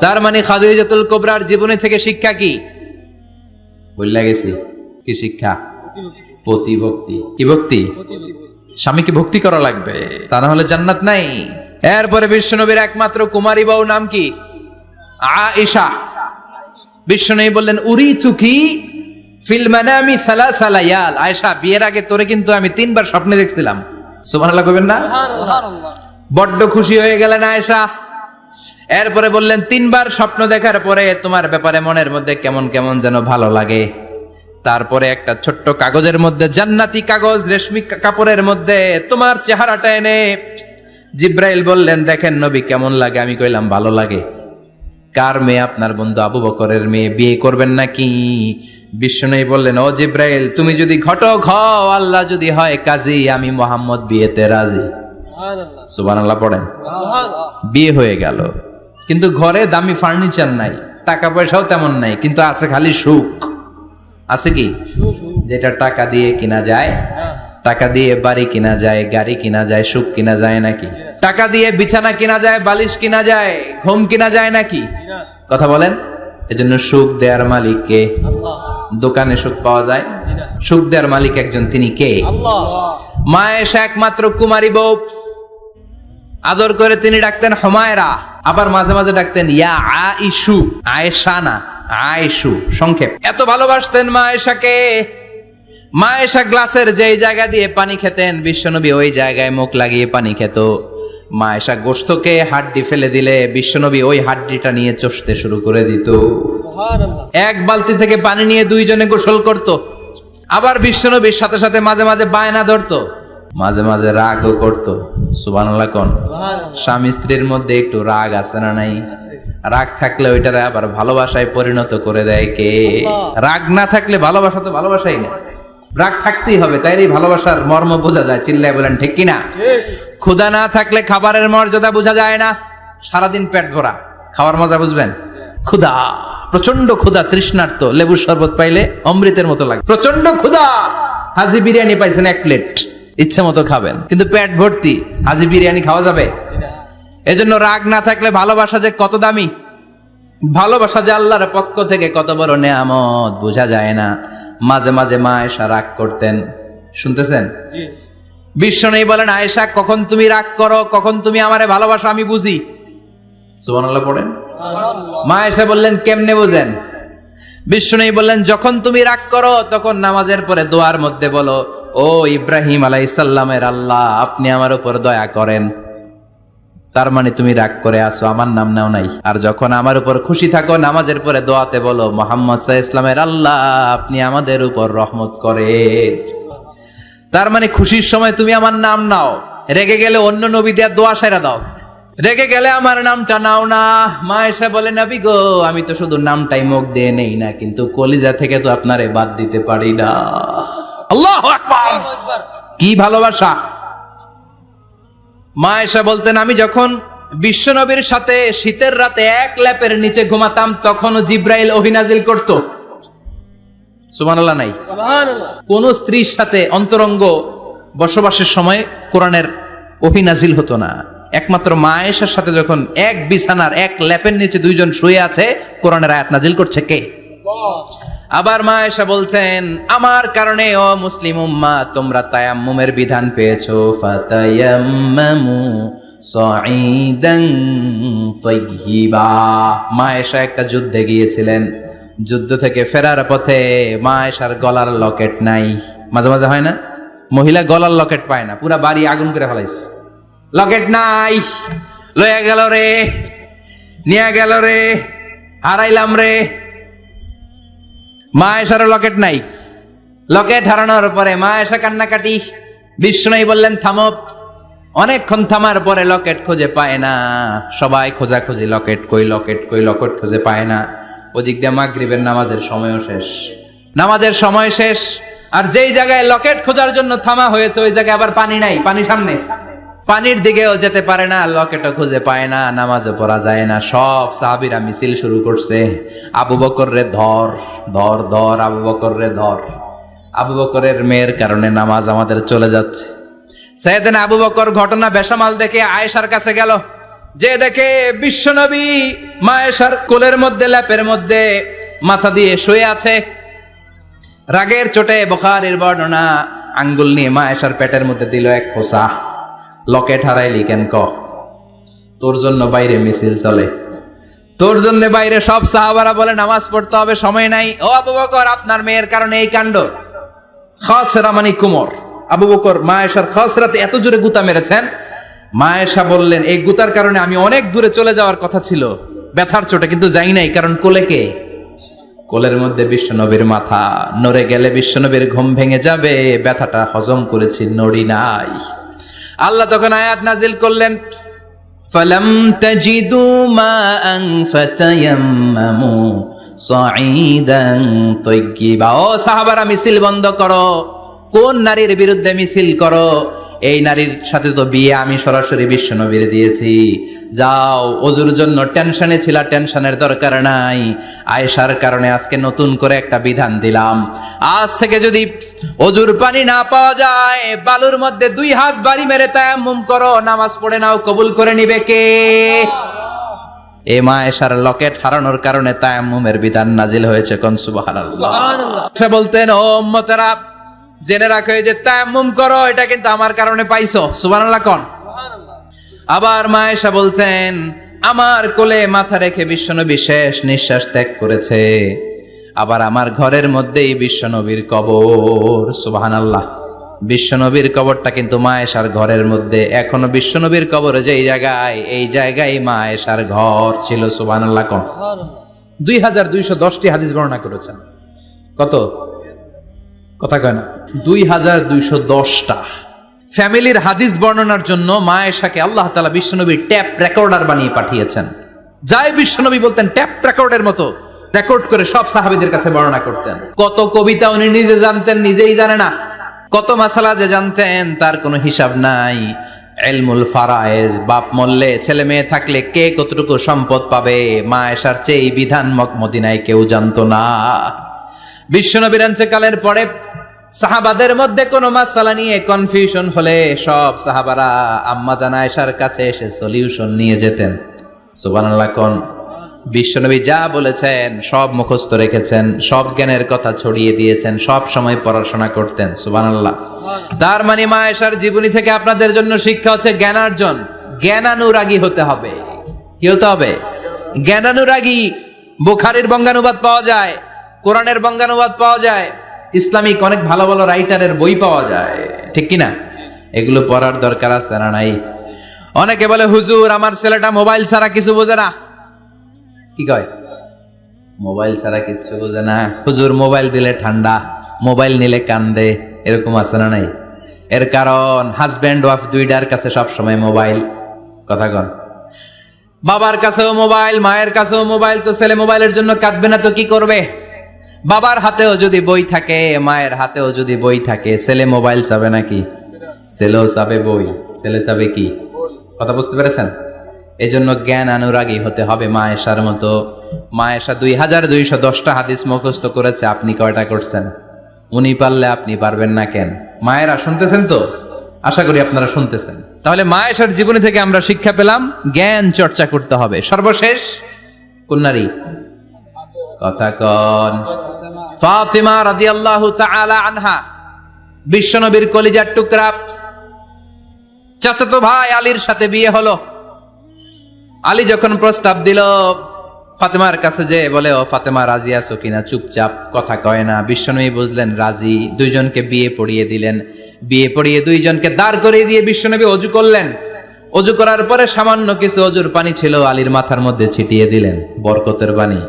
S1: তার মানে খাদিজাতুল কুবরার জীবনী থেকে শিক্ষা কি? বললা গেছি, কি শিক্ষা? প্রতিভক্তি। কি ভক্তি? স্বামীকে ভক্তি করা লাগবে, তা না হলে জান্নাত নাই। এরপরে বিশ্বনবীর একমাত্র কুমারী বউ নাম কি? আয়েশা। বিশ্বনবী বললেন, উরিতুকি ফিল মানামি সালাসা লায়াল। আয়েশা, বিয়ের আগে তোরে কিন্তু আমি 3 বার স্বপ্নে দেখছিলাম। সুবহানাল্লাহ কইবেন না? সুবহানাল্লাহ। বড্ড খুশি হয়ে গেলেন আয়েশা। এরপরে বললেন, 3 বার স্বপ্ন দেখার পরে তোমার ব্যাপারে মনের মধ্যে কেমন কেমন যেন ভালো লাগে। তারপরে একটা ছোট্ট কাগজের মধ্যে, জান্নাতি কাগজ, রেশমি কাপড়ের মধ্যে তোমার চেহারাটা এনে জিব্রাইল বললেন, দেখেন নবী কেমন লাগে? আমি কইলাম ভালো লাগে। কার মেয়ে? আপনার বন্ধু আবু বকরের মেয়ে, বিয়ে করবেন নাকি? বিশ্বনবী বললেন, ও জিব্রাইল, তুমি যদি ঘটক হও, আল্লাহ যদি হয় কাজী, আমি মুহাম্মদ বিয়েতে রাজি। সুবহানাল্লাহ। সুবহানাল্লাহ পড়েন। সুবহানাল্লাহ। বিয়ে হয়ে গেল, কিন্তু ঘরে দামি ফার্নিচার নাই, টাকা পয়সাও তেমন নাই, কিন্তু আছে খালি সুখ। আছে কি? যেটা টাকা দিয়ে কিনা যায়, টাকা দিয়ে বাড়ি কিনা যায়, গাড়ি কিনা যায়, সুখ কিনা যায় নাকি? টাকা দিয়ে বিছানা কিনা যায়, বালিশ কিনা যায়, ঘুম কিনা যায় নাকি? কথা বলেন। এজন্য সুখ দেওয়ার মালিক কে? আল্লাহ। দোকানে সুখ পাওয়া যায়? সুখ দেওয়ার মালিক একজন, তিনি কে? আল্লাহ। মা আয়েশা একমাত্র কুমারী বউ, আদর করে তিনি ডাকতেন হুমায়রা, আবার মাঝে মাঝে ডাকতেন ইয়া আইশু। আয়েশা না, আয়েশু সংক্ষেপ। এত ভালোবাসতেন মা আয়েশাকে। মা আয়েশা গ্লাসের যেই জায়গা দিয়ে পানি খেতেন, বিশ্বনবী ওই জায়গায় মুখ লাগিয়ে পানি খেত। মা আয়েশা গোশতকে হাড্ডি ফেলে দিলে বিশ্বনবী ওই হাড্ডিটা নিয়ে চষতে শুরু করে দিত। সুবহানাল্লাহ। এক বালতি থেকে পানি নিয়ে 2 জনে গোসল করত। আবার বিশ্বনবীর সাথে সাথে মাঝে মাঝে বায়না ধরতো, মাঝে মাঝে রাগও করতো। সুবহানাল্লাহ কোন? স্বামী স্ত্রীর মধ্যে একটু রাগ আছে না নাই? রাগ থাকলে ওইটারে আবার ভালোবাসায় পরিণত করে দেয় কে? রাগ না থাকলে ভালোবাসা তো ভালোবাসাই না। রাগ থাকতেই হবে, তাইলেই ভালোবাসার মর্ম বোঝা যায়। চিল্লায় বলেন ঠিক কিনা? ক্ষুধা না থাকলে খাবারের মর্যাদা বোঝা যায় না। সারাদিন পেট ভরা, খাওয়ার মজা বুঝবেন? ক্ষুধা, প্রচন্ড ক্ষুধা, তৃষ্ণার্ত, লেবুর শরবত পাইলে অমৃতের মতো লাগে। প্রচন্ড ক্ষুধা, হাজি বিরিয়ানি পাইছেন 1 প্লেট, ইচ্ছে মতো খাবেন, কিন্তু পেট ভর্তি, হাজি বিরিয়ানি খাওয়া যাবে? এজন্য রাগ না থাকলে ভালোবাসা যে কত দামি, ভালোবাসা যে আল্লাহর পক্ষ থেকে কত বড় নেয়ামত বোঝা যায় না। মাঝে মাঝে মা আয়েশা রাগ করতেন, শুনতেছেন? বিশ্বনবী বলেন, আয়েশা কখন তুমি রাগ করো, কখন তুমি আমারে ভালোবাসো আমি বুঝি। সুবহানাল্লাহ পড়েন। মা আয়েশা বললেন, কেমনে বোঝেন? বিশ্বনবী বললেন, যখন তুমি রাগ করো তখন নামাজের পরে দোয়ার মধ্যে বলো, ও ইব্রাহিম আলাইহিস সালামের আল্লাহ, আপনি আমার উপর দয়া করেন। তার মানে তুমি রাগ করে আছো, আমার নাম নাও নাই। আর যখন আমার উপর খুশি থাকো নামাজের পরে দোয়াতে বলো, মুহাম্মদ সাল্লাল্লাহু আলাইহি ওয়াসাল্লামের আল্লাহ, আপনি আমাদের উপর রহমত করেন। তার মানে খুশির সময় তুমি আমার নাম নাও, রেগে গেলে অন্য নবী দেয়া দোয়া সাইরা দাও, রেগে গেলে আমার নামটা নাও না। মা আয়েশা বলে, নবী গো, আমি তো শুধু নামটাই মুখ দিয়ে নেই না, কিন্তু কলিজা থেকে তো আপনারে বাদ দিতে পারি না। আল্লাহু আকবার! কি ভালোবাসা! মা আয়েশা বলতেন, আমি যখন বিশ্বনবীর সাথে শীতের রাতে এক ল্যাপের নিচে ঘুমাতাম তখনও জিব্রাইল ওহী নাজিল করত। সুবহানাল্লাহ নাই? সুবহানাল্লাহ। কোন স্ত্রীর সাথে অন্তরঙ্গ বসবাসের সময় কোরআনের ওহী নাজিল হতো না। একমাত্র মা আয়েশার সাথে যখন এক বিছানার এক ল্যাপের নিচে দুইজন শুয়ে আছে, কোরআনের আয়াত নাজিল করছে কে? আবার মা আয়েশা বলছেন, আমার কারণে ও মুসলিম উম্মাহ তোমরা তায়াম্মুমের বিধান পেয়েছো। ফাতায়াম্মামু সাঈদান তাইয়্যিবা। মা আয়েশা একটা যুদ্ধে গিয়েছিলেন, যুদ্ধ থেকে ফেরার পথে মা আয়েশার গলার লকেট নাই। মাঝে মাঝে হয় না, মহিলা গলার লকেট পায় না, পুরা বাড়ি আগুন করে ফেলাইছে, লকেট নাই, লয়ে গেল রে, নিয়ে গেল রে, হারাইলাম রে। মা আয়েশার লকেট নাই। লকেট হারানোর পরে মা আয়েশা কান্নাকাটি। বিশ্বনবী বললেন, থামো। অনেকক্ষণ থামার পরে লকেট খুঁজে পায় না, সবাই খোঁজাখুঁজি, লকেট কই, লকেট কই, লকেট খুঁজে পায় না। ওদিক দিয়ে মাগরিবের নামাজের সময়ও শেষ, নামাজের সময় শেষ, আর যেই জায়গায় লকেট খোঁজার জন্য থামা হয়েছে ওই জায়গায় আবার পানি নাই, পানি সামনে, পানির দিকেও যেতে পারে না, লকেটও খুঁজে পায় না, নামাজও পড়া যায় না। সব সাহাবীরা মিছিল শুরু করছে, আবু বকর রে ধর, ধর, ধর, আবু বকর রে ধর। আবু বকরের মেয়ের কারণে নামাজ আমাদের চলে যাচ্ছে। সাইয়েদনা আবু বকর ঘটনা বেসামাল দেখে আয়েশার কাছে গেল, যে দেখে বিশ্বনবী মা আয়েশার কোলের মধ্যে, ল্যাপের মধ্যে মাথা দিয়ে শুয়ে আছে। রাগের চোটে বুখারীর বর্ণনা, আঙ্গুল নিয়ে মা আয়েশার পেটের মধ্যে দিল এক খোঁচা। লকেট হারাইলি কেন? ক, তোর জন্য বাইরে মিছিল চলে, তোর জন্য বাইরে সব সাহাবারা বলে নামাজ পড়তে হবে, সময় নাই। ও আবু বকর, আপনার মেয়ের কারণে এই কাণ্ড। খাসরা মানে কুমর। আবু বকর মা আয়েশার খাসরাতে এত জোরে গুতা মেরেছেন, মা আয়েশা বললেন, এই গুতার কারণে আমি অনেক দূরে চলে যাওয়ার কথা ছিল ব্যথার চোটে, কিন্তু যাই নাই, কারণ কোলে কে? কোলের মধ্যে বিশ্বনবীর মাথা, নড়ে গেলে বিশ্বনবীর ঘুম ভেঙে যাবে, ব্যথাটা হজম করেছি, নড়ি নাই। আল্লাহ তখন আয়াত নাজিল করলেন, ফালাম তাজিদু মাআন ফাতায়াম্মামু সাঈদান তাইয়্যিবা। ও সাহাবারা, মিছিল বন্ধ করো। কোন নারীর বিরুদ্ধে মিছিল করো? এই নারীর সাথে তো বিয়ে আমি সরাসরি বিশ্বনবীর দিয়েছি। যাও, ওজুর জন্য টেনশনে ছিলা, টেনশনের দরকার নাই। আয়েশার কারণে আজকে নতুন করে একটা বিধান দিলাম, আজ থেকে যদি ওজুর পানি না পাওয়া যায়, বালুর মধ্যে 2 হাত বাড়ি মেরে তায়াম্মুম করো, নামাজ পড়ে নাও, কবুল করে নিবে কে? এ মা আয়েশার লকেট হারানোর কারণে তায়াম্মুমের বিধান নাজিল হয়েছে। কোন সুবহানাল্লাহ। সে বলতেন, ও উম্মতেরা, জেনে রাখো, এই যে তায়াম্মুম করো, এটা কিন্তু আমার কারণে পাইছো। সুবহানাল্লাহ কোন? আবার মা আয়েশা বলতেন, আমার কোলে মাথা রেখে বিশ্বনবী শেষ নিঃশ্বাস ত্যাগ করেছে, আবার আমার ঘরের মধ্যেই বিশ্বনবীর কবর। সুবহানাল্লাহ। বিশ্বনবীর কবরটা কিন্তু মা আয়েশার ঘরের মধ্যে, এখনো বিশ্বনবীর কবর যেই জায়গায়, এই জায়গায় মা আয়েশার ঘর ছিল। সুবহানাল্লাহ কোন? 2210টি হাদিস বর্ণনা করেছেন। কত? কথা কয় না, 2210টা। ফ্যামিলির হাদিস বর্ণনার জন্য মা আয়েশাকে আল্লাহ তাআলা বিশ্বনবীর ট্যাপ রেকর্ডার বানিয়ে পাঠিয়েছেন। যাই বিশ্বনবী বলতেন ট্যাপ রেকর্ডের মতো রেকর্ড করে সব সাহাবীদের কাছে বর্ণনা করতেন। কত কবিতা উনি নিজে জানতেন, নিজেই জানে না। কত মাসালা যে জানতেন তার কোনো হিসাব নাই। ইলমুল ফারায়েজ, বাপ মরলে ছেলে মেয়ে থাকলে কে কতটুকু সম্পদ পাবে, মা আয়েশার চেয়ে এই বিধান মদিনায় কেউ জানতো না। বিশ্বনবীর ইন্তেকালের পরে সাহাবাদের মধ্যে কোনো মাসালা নিয়ে কনফিউশন হলে সব সাহাবারা আম্মা জান আয়েশার কাছে এসে সলিউশন নিয়ে যেতেন। সুবহানাল্লাহ কোন। বিশ্বনবী যা বলেছেন সব মুখস্থ রেখেছেন, সব জ্ঞানের কথা ছড়িয়ে দিয়েছেন, সব সময় পড়াশোনা করতেন। সুবহানাল্লাহ। তার মানে মা আয়েশার জীবনী থেকে আপনাদের জন্য শিক্ষা হচ্ছে জ্ঞানার্জন, জ্ঞানানুরাগী হতে হবে। কি হতে হবে? জ্ঞানানুরাগী। বুখারীর বঙ্গানুবাদ পাওয়া যায়, কোরআনের বঙ্গানুবাদ পাওয়া যায়, ইসলামিক অনেক ভালো ভালো রাইটারের বই পাওয়া যায়, ঠিক কিনা? এগুলো পড়ার দরকার আছে না নাই? অনেকে বলে হুজুর আমার ছেলেটা মোবাইল ছাড়া কিছু বোঝে না। কি কয়? মোবাইল ছাড়া কিচ্ছু বোঝে না। হুজুর মোবাইল দিলে ঠান্ডা, মোবাইল নিলে কান্দে, এরকম আছে না নাই? এর কারণ হাজব্যান্ড ওয়াইফ দুইটার কাছে সবসময় মোবাইল। কথা কন। বাবার কাছেও মোবাইল, মায়ের কাছেও মোবাইল, তো ছেলে মোবাইলের জন্য কাঁদবে না তো কি করবে? বাবার হাতেও যদি বই থাকে, মায়ের হাতেও যদি বই থাকে, ছেলে মোবাইল চাবে নাকি? ছেলেও চাবে বই, ছেলে চাবে কি? কথা বুঝতে পেরেছেন? এই জন্য জ্ঞান অনুরাগী হতে হবে মা আয়েশার মতো। মা আয়েশা 2210টা হাদিস মুখস্থ করেছে, আপনি কয়টা করছেন? উনি পারলে আপনি পারবেন না কেন? মায়েরা শুনতেছেন তো? আশা করি আপনারা শুনতেছেন। তাহলে মা আয়েশার জীবনী থেকে আমরা শিক্ষা পেলাম জ্ঞান চর্চা করতে হবে। সর্বশেষ কোন নারী? কথা কন। ফাতিমা রাদিয়াল্লাহু তাআলা আনহা, বিশ্বনবীর কলিজার টুকরা। চাচাতো ভাই আলীর সাথে বিয়ে হলো। আলী যখন প্রস্তাব দিল ফাতেমার কাছে, যে বলে ও ফাতেমা রাজি আছো কিনা? চুপচাপ, কথা কয় না। বিশ্বনবী বুঝলেন রাজি, দুইজনকে বিয়ে পড়িয়ে দিলেন। বিয়ে পড়িয়ে দুইজনকে দাঁড় করিয়ে দিয়ে বিশ্বনবী অজু করলেন। অজু করার পরে সামান্য কিছু অজুর পানি ছিল, আলীর মাথার মধ্যে ছিটিয়ে দিলেন, বরকতের পানি।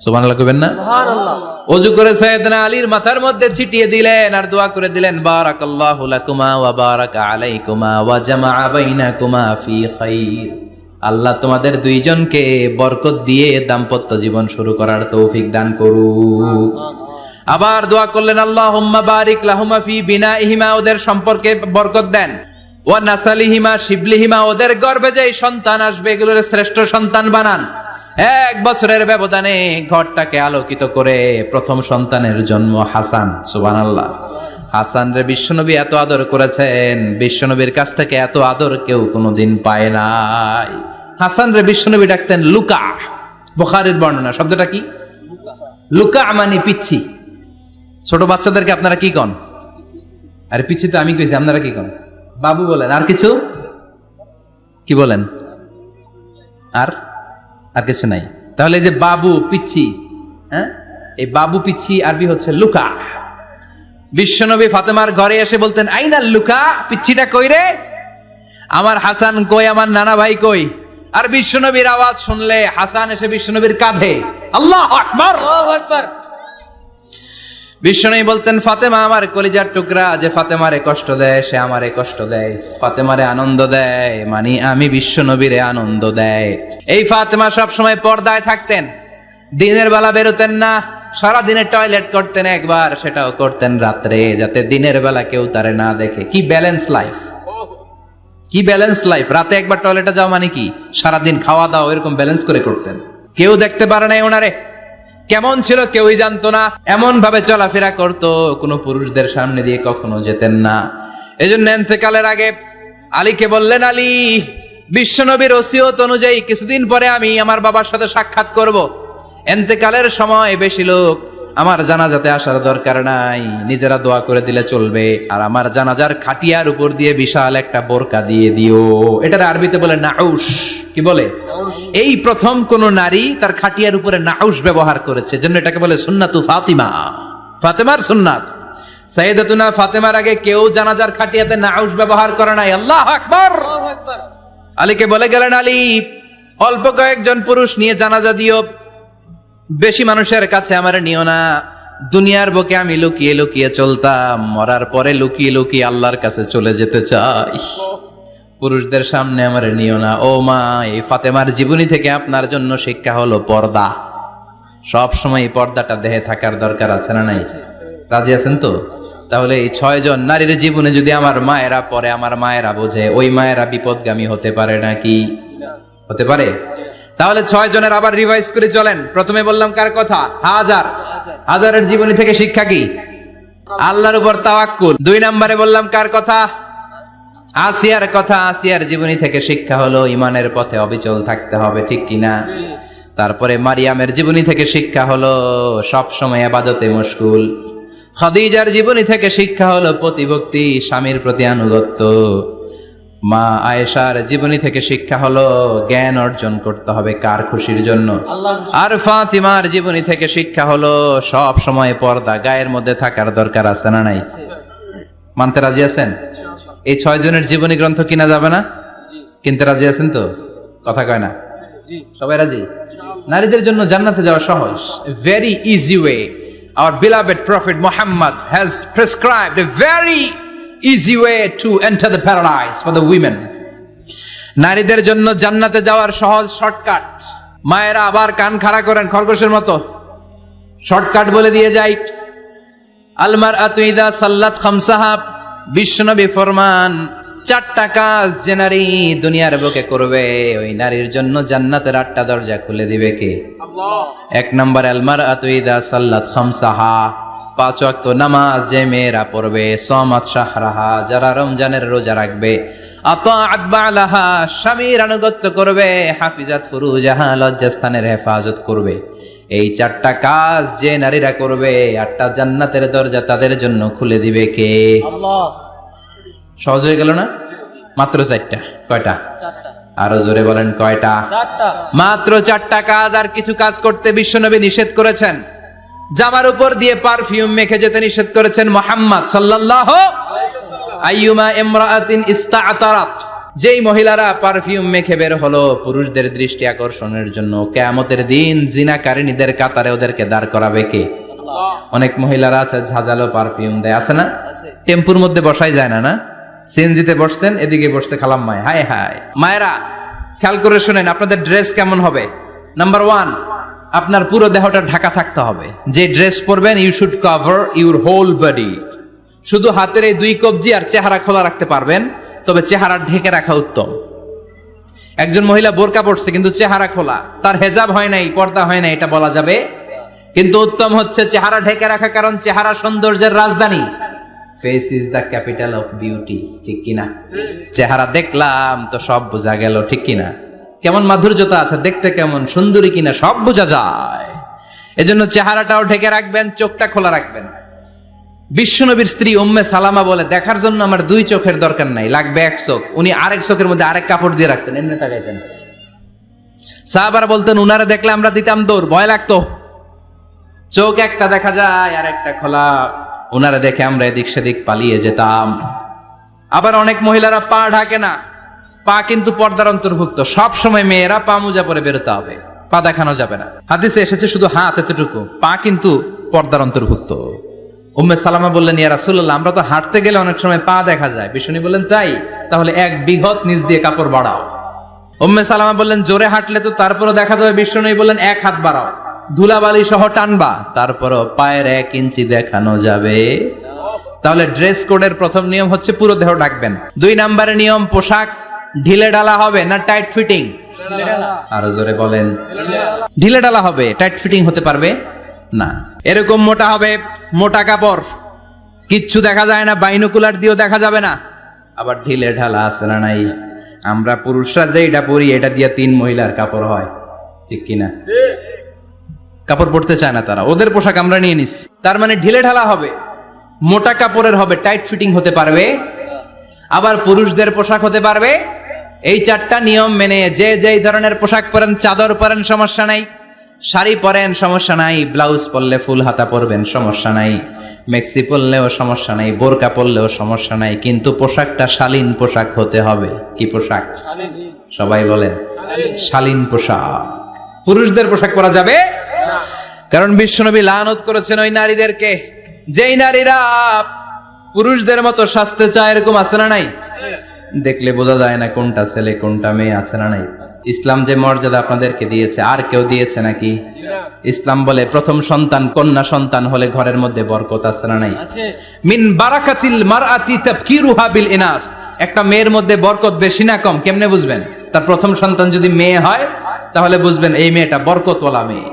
S1: সুবহানাল্লাহ কইবেন না? সুবহানাল্লাহ। অজু করে সাইয়েদনা আলীর মাথার মধ্যে ছিটিয়ে দিলেন আর দোয়া করে দিলেন, বারাকাল্লাহু লাকুমা ওয়া বারাকা আলাইকুমা ওয়া জামাআ বাইনাকুমা ফি খাইর। আল্লাহ তোমাদের দুইজনকে বরকত দিয়ে দাম্পত্য জীবন শুরু করার তৌফিক দান করুক। আবার দোয়া করলেন, আল্লাহুম্মা বারিক লাহুমা ফি বিনাইহিমা, ওদের সম্পর্কে বরকত দেন। ওয়া নাসালিহিমা, শিবলিহিমা, ওদের গর্ভে যে সন্তান আসবে এগুলোর শ্রেষ্ঠ সন্তান বানান। 1 বছরের ব্যবধানে ঘরটাকে আলোকিত করে প্রথম সন্তানের জন্ম হাসান। সুবহানাল্লাহ। হাসান রে বিশ্বনবী এত আদর করেছেন, বিশ্বনবীর কাছ থেকে এত আদর কেউ কোনোদিন পায় নাই। হাসান রে বিশ্বনবী ডাকতেন লুকা। বুখারীর বর্ণনা, শব্দটা কি? লুকা মানে পিচ্ছি। ছোট বাচ্চাদেরকে আপনারা কি কন? আরে পিচ্ছি তো আমি কইছি, আপনারা কি কন? বাবু বলেন। আর কিছু কি বলেন? আর আর কিছু নাই। তাহলে যে বাবু পিচ্ছি, হ্যাঁ, এই বাবু পিচ্ছি আরবি হচ্ছে লুকা। বিশ্বনবী ফাতেমার ঘরে এসে বলতেন, আইনাল লুকা, পিচ্ছিটা কই রে? আমার হাসান কই, আমার নানা ভাই কই? আর বিশ্বনবীর আওয়াজ শুনলে হাসান এসে বিশ্বনবীর কাঁধে। আল্লাহু আকবার, আল্লাহু আকবার। বিশ্বনবী বলতেন, ফাতেমা আমার কলিজার টুকরা, যে ফাতেমারে কষ্ট দেয় সে আমারে কষ্ট দেয়, ফাতেমারে আনন্দ দেয় মানে আমি বিশ্বনবীরে আনন্দ দেয়। এই ফাতেমা সব সময় পর্দায় থাকতেন, দিনের বেলা বেরোতেন না, সারা দিনে টয়লেট করতেন একবার, সেটাও করতেন রাত্রে, যাতে দিনের বেলা কেউ তারে না দেখে। কি ব্যালেন্স লাইফ, কি ব্যালেন্স লাইফ! রাতে একবার টয়লেটে যাওয়া মানে কি সারাদিন খাওয়া দাওয়া এরকম ব্যালেন্স করে করতেন। কেউ দেখতে পারে নাই ওনারে কেমন ছিল, কেউই জানতো না। এমন ভাবে চলাফেরা করতো, কোনো পুরুষদের সামনে দিয়ে কখনো যেতেন না। এজন্য ইন্তেকালের আগে আলীকে বললেন, আলী, বিশ্বনবীর ওসিয়ত অনুযায়ী কিছুদিন পরে আমি আমার বাবার সাথে সাক্ষাৎ করব। ইন্তেকালের সময় বেশি লোক আমার জানাজাতে আসার দরকার নাই, নিজেরা দোয়া করে দিলে চলবে। আর আমার জানাজার খাটিয়ার উপর দিয়ে বিশাল একটা বোরকা দিয়ে দিও। এটার আরবিতে বলে নাউশ। কি বলে? এই প্রথম কোন নারী তার খাটিয়ার উপরে নাউশ ব্যবহার করেছে, জন্য এটাকে বলে সুন্নাতু ফাতিমা, ফাতেমার সুন্নাত। সাইয়েদাতুনা ফাতেমার আগে কেউ জানাজার খাটিয়াতে নাউশ ব্যবহার করে নাই। আল্লাহু আকবার, আল্লাহু আকবার। আলীকে বলে গেলেন, আলী, অল্প কয়েকজন পুরুষ নিয়ে জানাজা দিও, বেশি মানুষের কাছে আমার নিও না। দুনিয়ার বুকে আমি লুকিয়ে লুকিয়ে চলতাম, মরার পরে লুকিয়ে লুকিয়ে আল্লাহর কাছে চলে যেতে চাই, পুরুষদের সামনে আমার নিও না। ও মা, এই ফাতেমার জীবনী থেকে আপনার জন্য শিক্ষা হলো পর্দা। সব সময় পর্দাটা দেহে থাকার দরকার আছে না নাই? রাজি আছেন তো? তাহলে এই 6 জন নারীর জীবনে যদি আমার মায়েরা পরে, আমার মায়েরা বোঝে, ওই মায়েরা বিপদগামী হতে পারে নাকি? হতে পারে। তাহলে 6 জনের আবার রিভাইজ করে চলেন। প্রথমে বললাম কার কথা? হাজারের জীবনী থেকে শিক্ষা কি? আল্লাহর উপর তাওয়াক্কুল। 2 নম্বরে বললাম কার কথা? আসিয়ার কথা। আসিয়ার জীবনী থেকে শিক্ষা হলো ইমানের পথে অবিচল থাকতে হবে, ঠিক কিনা? তারপরে মারিয়ামের জীবনী থেকে শিক্ষা হলো সব সময় ইবাদতে মশগুল। খাদিজার জীবনী থেকে শিক্ষা হলো প্রতিভক্তি, স্বামীর প্রতি আনুগত্য। মা আয়েশার জীবনী থেকে শিক্ষা হলো জ্ঞান অর্জন করতে হবে কার খুশির জন্য? আর ফাতিমার জীবনী থেকে শিক্ষা হলো সব সময় পর্দা গায়ের মধ্যে থাকার দরকার আছে না নাই? মানতে রাজি আছেন? এই 6 জনের জীবনী গ্রন্থ কিনা যাবে না? কিনতে রাজি আছেন তো? কথা কয় না? সবাই রাজি? নারীদের জন্য জান্নাতে যাওয়া সহজ, very easy way. Our beloved Prophet Muhammad has prescribed a very easy way to enter the paradise for the women. নারীদের জন্য জান্নাতে যাওয়ার সহজ শর্টকাট। মায়েরা আবার কান খাড়া করেন খরগোশের মতো, শর্টকাট বলে দিয়ে যাই। আল-মারআতু ইযা সাল্লাত খামসাহা, বিশ্বনবী ফরমান 4টা কাজ যে নারী দুনিয়ার বুকে করবে, ওই নারীর জন্য জান্নাতের 8টা দরজা খুলে দিবে কে? আল্লাহ। 1 নম্বর আল-মারআতু ইযা সাল্লাত খামসাহা, 5 ওয়াক্ত নামাজ যে মেয়েরা পড়বে, সামাত শাহরাহা, যারা রমজানের রোজা রাখবে, আতাআত বালাহা, স্বামীর আনুগত্য করবে, হাফিজাত ফুরুজাহা, লজ্জাস্থানের হেফাজত করবে। এই 4টা কাজ যে নারীরা করবে, 8টা জান্নাতের দরজা তাদের জন্য খুলে দিবে কে? আল্লাহ। সহজ হয়ে গেল না? মাত্র 4টা। কয়টা? 4টা। আরো জোরে বলেন কয়টা? 4টা। মাত্র 4টা কাজ। আর কিছু কাজ করতে বিশ্বনবী নিষেধ করেছেন। জামার উপর দিয়ে পারফিউম মেখে যেতে নিষেধ করেছেন মুহাম্মদ সাল্লাল্লাহু আলাইহি ওয়াসাল্লাম। আইয়ুমা ইমরাআতিন ইস্তা'তারাত, যেই মহিলারা পারফিউম মেখে বের হলো পুরুষদের দৃষ্টি আকর্ষণের জন্য, কিয়ামতের দিন জিনাকারিনীদের কাতারে ওদেরকে দাঁড় করাবে কে? আল্লাহ। অনেক মহিলারা আছে ঝাঁঝালো পারফিউম দেয়, আছে না? টেম্পুর মধ্যে বসাই যায় না, না? সিএনজিতে বসছেন, এদিকে বসছে খালাম্মায়, হায় হায়। মায়েরা খেয়াল করে শুনেন, আপনাদের ড্রেস কেমন হবে? নাম্বার 1, আপনার পুরো দেহটা ঢাকা থাকতে হবে। যে ড্রেস পরবেন, you should cover your whole body. শুধু হাতের এই 2 কবজি আর চেহারা খোলা রাখতে পারবেন, তবে চেহারা ঢেকে রাখা উত্তম। একজন মহিলা বোরকা পরছে কিন্তু চেহারা খোলা, তার হেজাব হয় নাই, পর্দা হয় নাই, এটা বলা যাবে? কিন্তু উত্তম হচ্ছে চেহারা ঢেকে রাখা, কারণ চেহারা সৌন্দর্যের রাজধানী। Face is the capital of beauty, ঠিক কিনা? চেহারা দেখলাম তো সব বোঝা গেল, ঠিক কিনা? কেমন মাধুর্যতা আছে, দেখতে কেমন সুন্দরী কিনা সব বোঝা যায়। এজন্য চেহারাটাও ঢেকে রাখবেন, চোখটা খোলা রাখবেন। বিশ্বনবীর স্ত্রী উম্মে সালামা বলে, দেখার জন্য আমার 2 চোখের দরকার নাই, লাগবে 1 চোখ। উনি আরেক চোখের মধ্যে আরেক কাপড় দিয়ে রাখতেন, এমনি তাকাইতেন। সাহাবারা বলতেন, উনারে দেখলে আমরা দিতাম দৌড়, ভয় লাগতো। চোখ একটা দেখা যায় আর একটা খোলা, উনারে দেখে আমরা এদিক সেদিক পালিয়ে যেতাম। আবার অনেক মহিলারা পা ঢাকে না, পা কিন্তু পর্দার অন্তর্ভুক্ত। সব সময় মেয়েরা পা মোজা পরে বেরোতে হবে, পা দেখানো যাবে না। হাদিসে এসেছে শুধু হাত এতটুকু, পা কিন্তু পর্দার অন্তর্ভুক্ত। উম্মে সালামা বললেন, ইয়া রাসূলুল্লাহ, আমরা তো হাঁটতে গেলে অনেক সময় পা দেখা যায়। বিষ্ণু বললেন, তাই? তাহলে 1 বিঘত নিচ দিয়ে কাপড় বাড়াও। উম্মে সালামা বললেন, জোরে হাঁটলে তো তারপরও দেখা যাবে। বিষ্ণু বললেন, 1 হাত বাড়াও, ধুলাবালি সহ টানবা, তারপরও পায়ের 1 ইঞ্চি দেখানো যাবে। তাহলে ড্রেস কোডের প্রথম নিয়ম হচ্ছে পুরো দেহ ঢাকবেন। 2 নম্বরে নিয়ম, পোশাক ঢিলে ঢালা হবে না টাইট ফিটিং? আরো জোরে বলেন। ঢিলে ঢালা হবে, টাইট ফিটিং হতে পারবে না। এরকম মোটা হবে, মোটা কাপড়, কিচ্ছু দেখা যায় না, বাইনোকুলার দিয়েও দেখা যাবে না। আবার ঢিলে ঢালা আছে না নাই? আমরা পুরুষরা যেটা পরি, এটা দিয়ে 3 মহিলার কাপড় হয়, ঠিক কিনা? কাপড় পরতে চায় না তারা, ওদের পোশাক আমরা নিয়ে নিচ্ছি। তার মানে ঢিলে ঢালা হবে, মোটা কাপড়ের হবে, টাইট ফিটিং হতে পারবে। আবার পুরুষদের পোশাক হতে পারবে। এই 4টা নিয়ম মেনে যে যেই ধরনের পোশাক পরেন, চাদর পরেন সমস্যা নাই, শাড়ি পরেন সমস্যা নাই, ব্লাউজ পরলে ফুল হাতা পরবেন সমস্যা নাই, মেক্সি পরলেও সমস্যা নাই, বোরকা পরলেও সমস্যা নাই, কিন্তু পোশাকটা শালীন পোশাক হতে হবে। কি পোশাক? সবাই বলেন, শালীন পোশাক। পুরুষদের পোশাক পরা যাবে না, কারণ বিশ্বনবী লানত করেছেন ওই নারীদেরকে, যেই নারীরা পুরুষদের মতো সাজতে চায়। এরকম আছে না নাই? দেখলে বোঝা যায় না কোনটা ছেলে কোনটা মেয়ে, আছে না নাই? ইসলাম যে মর্যাদা আপনাদেরকে দিয়েছে আর কেউ দিয়েছে নাকি? ইসলাম বলে প্রথম সন্তান কন্যা সন্তান হলে ঘরের মধ্যে বরকত, আছে না নাই? মিন বারাকাতিল মারআতি তাবকিরুহা বিল ইনাস, একটা মেয়ের মধ্যে বরকত বেশি না কম কেমনে বুঝবেন? তার প্রথম সন্তান যদি মেয়ে হয় তাহলে বুঝবেন এই মেয়েটা বরকতওয়ালা মেয়ে,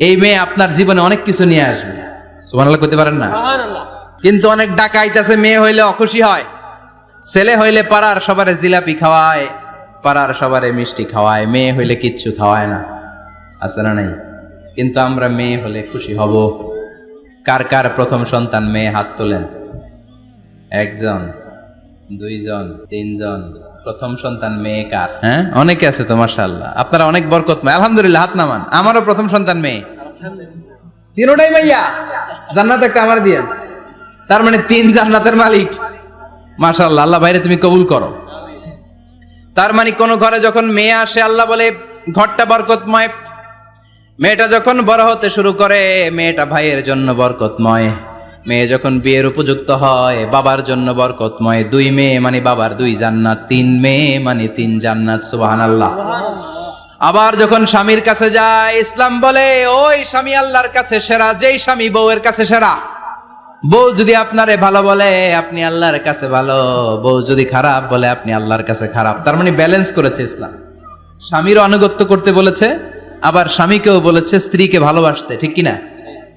S1: এই মেয়ে আপনার জীবনে অনেক কিছু নিয়ে আসবে। সুবহানাল্লাহ কইতে পারেন না? কিন্তু অনেক ডাকাইত আছে মেয়ে হইলে অখুশি হয়, ছেলে হইলে পাড়ার সবারে জিলাপি খাওয়ায়, পাড়ার সবারে মিষ্টি খাওয়ায়, মেয়ে হইলে কিচ্ছু খাওয়ায় না, আছে না নাই? কিন্তু আমরা মেয়ে হলে খুশি হব। কার কার প্রথম সন্তান মেয়ে? হাত তোলেন। একজন, দুইজন, তিনজন। প্রথম সন্তান মেয়ে কার? হ্যাঁ, অনেকে আছে তো মাশাআল্লাহ, আপনারা অনেক বরকতময়। আলহামদুলিল্লাহ, হাত নামান। আমারও প্রথম সন্তান মেয়ে, তিনটাই মাইয়া। জান্নাত একটা আমার দিয়েন, তার মানে 3 জান্নাতের মালিক। মাশাআল্লাহ, আল্লাহ বাইরে তুমি কবুল করো। তার মানে কোন ঘরে যখন মেয়ে আসে আল্লাহ বলে ঘরটা বরকতময়। মেয়েটা যখন বড় হতে শুরু করে মেয়েটা ভাইয়ের জন্য বরকতময়। মেয়ে যখন বিয়ের উপযুক্ত হয় বাবার জন্য বরকতময়। 2 মেয়ে মানে বাবার 2 জান্নাত, 3 মেয়ে মানে 3 জান্নাত। সুবহানাল্লাহ। আবার যখন স্বামীর কাছে যায় ইসলাম বলে ওই স্বামী আল্লাহর কাছে সেরা, যেই স্বামী বউয়ের কাছে সেরা। বউ যদি আপনারে ভালো বলে আপনি আল্লাহর কাছে ভালো, বউ যদি খারাপ বলে আপনি আল্লাহর কাছে খারাপ। তার মানে ব্যালেন্স করেছে ইসলাম। স্বামীরও আনুগত্য করতে বলেছে, আবার স্বামীকেও বলেছে স্ত্রীকে ভালোবাসতে, ঠিক কিনা?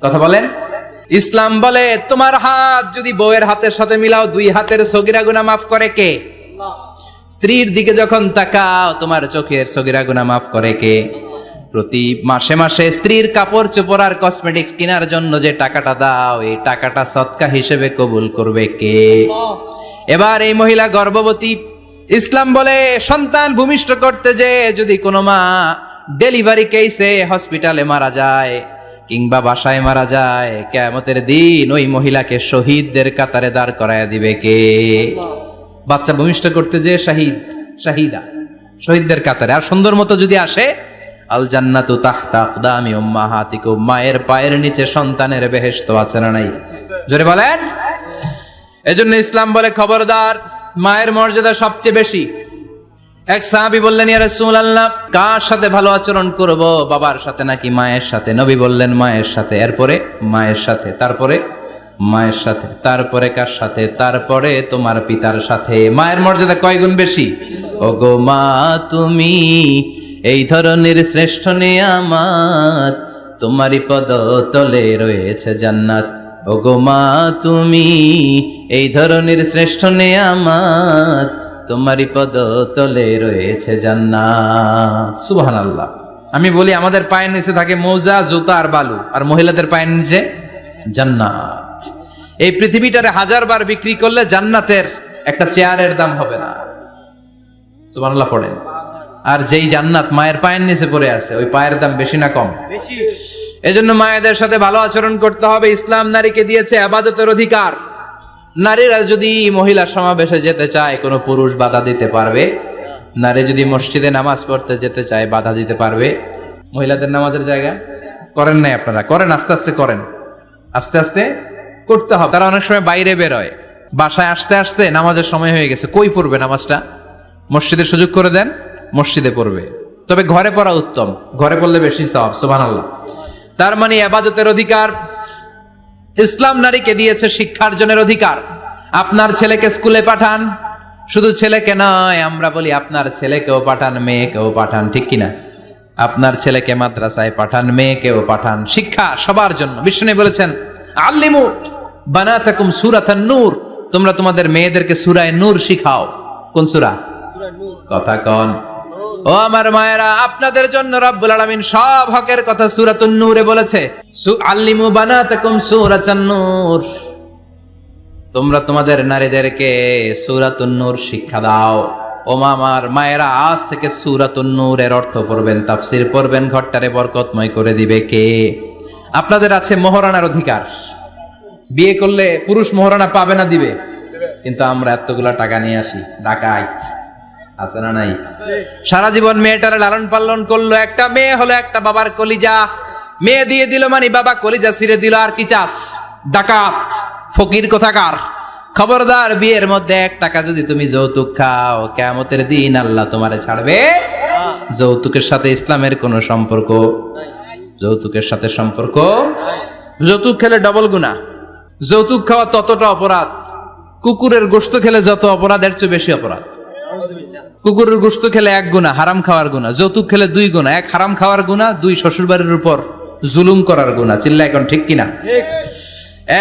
S1: কথা বলেন। ইসলাম বলে তোমার হাত যদি বউয়ের হাতের সাথে মিলাও 2 হাতের সগীরা গুনাহ মাফ করে কে? স্ত্রীর দিকে যখন তাকাও তোমার চোখের সগীরা গুনাহ মাফ করে কে? প্রতি মাসে মাসে স্ত্রীর কাপড় চোপড় আর কসমেটিক্স কেনার জন্য যে টাকাটা দাও এই টাকাটা সদকা হিসেবে কবুল করবে কে? এবার এই মহিলা গর্ভবতী, ইসলাম বলে সন্তান ভূমিষ্ঠ করতে যে যদি কোনো মা ডেলিভারি কেসে হসপিটালে মারা যায় কিংবা বাসায় মারা যায়, কিয়ামতের দিন ওই মহিলাকে শহীদদের কাতারে দাঁড় করায় দিবে কে? বাচ্চা ভূমিষ্ঠ করতে যে শাহিদা, শহীদদের কাতারে। আর সুন্দর মতো যদি আসে আল জান্নাতু তাহতা আকদামি উম্মাহাতিকুম, মায়ের পায়ের নিচে সন্তানের বেহেশত, আছে না নাই? জোরে বলেন। এজন্য ইসলাম বলে খবরদার, মায়ের মর্যাদা সবচেয়ে বেশি। এক সাহাবী বললেন ইয়া রাসূলুল্লাহ কার সাথে ভালো আচরণ করব, বাবার সাথে নাকি মায়ের সাথে? নবী বললেন মায়ের সাথে, এরপরে মায়ের সাথে, তারপরে মায়ের সাথে, তারপরে কার সাথে? তারপরে তোমার পিতার সাথে। মায়ের মর্যাদা কয় গুণ বেশি? ওগো মা তুমি এই ধরনের শ্রেষ্ঠ নিয়ামত, তোমারই পদতলে রয়েছে জান্নাত। ওগো মা তুমি এই ধরনের শ্রেষ্ঠ নিয়ামত, তোমারই পদতলে রয়েছে জান্নাত। সুবহানাল্লাহ। আমি বলি আমাদের পায়ের নিচে থাকে মোজা, জুতা আর বালু, আর মহিলাদের পায়ের নিচে জান্নাত। এই পৃথিবীটারে 1000 বার বিক্রি করলে জান্নাতের একটা চেয়ারের দাম হবে না। সুবহানাল্লাহ পড়েন। আর যেই জান্নাত মায়ের পায়ের নিচে পড়ে আছে ওই পায়ের দাম বেশি না কম? বেশি। এজন্য মায়েদের সাথে ভালো আচরণ করতে হবে। ইসলাম নারীকে দিয়েছে ইবাদতের অধিকার। নারীরা যদি মহিলা সমাবেশে যেতে চায় কোনো পুরুষ বাধা দিতে পারবে? নারী যদি মসজিদে নামাজ পড়তে যেতে চায় বাধা দিতে পারবে? মহিলাদের নামাজের জায়গা করেন নাই আপনারা? করেন, আস্তে আস্তে করেন, আস্তে আস্তে করতে হবে। তারা অনেক সময় বাইরে বেরোয়, বাসায় আসতে আসতে নামাজের সময় হয়ে গেছে, কই পড়বে নামাজটা? মসজিদের সুযোগ করে দেন, মসজিদে পড়বে। তবে ঘরে পড়া উত্তম, ঘরে পড়লে বেশি সওয়াব। সুবহানাল্লাহ। তার মানে ইবাদতের অধিকার ইসলাম নারীকে দিয়েছে, শিক্ষার্জনের অধিকার। আপনার ছেলেকে স্কুলে পাঠান, শুধু ছেলেকে নয়, আমরা বলি আপনার ছেলেকেও পাঠান, মেয়েকেও পাঠান, ঠিক কিনা? আপনার ছেলেকে মাদ্রাসায় পাঠান, মেয়েকেও পাঠান। শিক্ষা সবার জন্য। বিষ্ণু বলেছেন আল্লিমু বানাতাকুম সূরাতান নূর, তোমরা তোমাদের মেয়েদেরকে সূরা নূর শিখাও। কোন সূরা? কথা কন। ও আমার মায়েরা, আপনাদের জন্য রব্বুল আলামিন সব হকের কথা সূরাতুন নূরে বলেছে। আল্লিমু বানাতাকুম সূরাতান নূর, তোমরা তোমাদের নারীদেরকে সূরাতুন নূর শিক্ষা দাও। ও আমার মায়েরা, আজ থেকে সূরাতুন নূরের অর্থ পড়বেন, তাফসীর পড়বেন, ঘরটারে বরকতময় করে দিবে কে? আপনাদের আছে মোহরানার অধিকার। বিয়ে করলে পুরুষ মোহরানা পাবে না, দিবে। কিন্তু আমরা এতগুলা টাকা নিয়ে আসি, ডাকাইত, আছে না নাই? সারা জীবন মেয়েটারে লালন পালন করলো, একটা মেয়ে হলো একটা বাবার কলিজা। মেয়ে দিয়ে দিল মানে বাবা কলিজা ছিঁড়ে দিল, আর কি চাস? ডাকাত, ফকির কোথাকার। খবরদার, বিয়ের মধ্যে 1 টাকা যদি তুমি যৌতুক খাও, কিয়ামতের দিন আল্লাহ তোমারে ছাড়বে। যৌতুকের সাথে ইসলামের কোনো সম্পর্ক, যৌতুকের সাথে সম্পর্ক। যৌতুক খেলে ডবল গুনাহ। যৌতুক খাওয়া ততটা অপরাধ, কুকুরের গোশত খেলে যত অপরাধ এর চেয়ে বেশি অপরাধ। কুকুরের গোশত খেলে 1 গুনাহ, হারাম খাওয়ার গুনাহ। যৌতুক খেলে 2 গুনাহ, 1 হারাম খাওয়ার গুনাহ, 2 শ্বশুরবাড়ির উপর জুলুম করার গুনাহ। চিল্লা এখন ঠিক কিনা?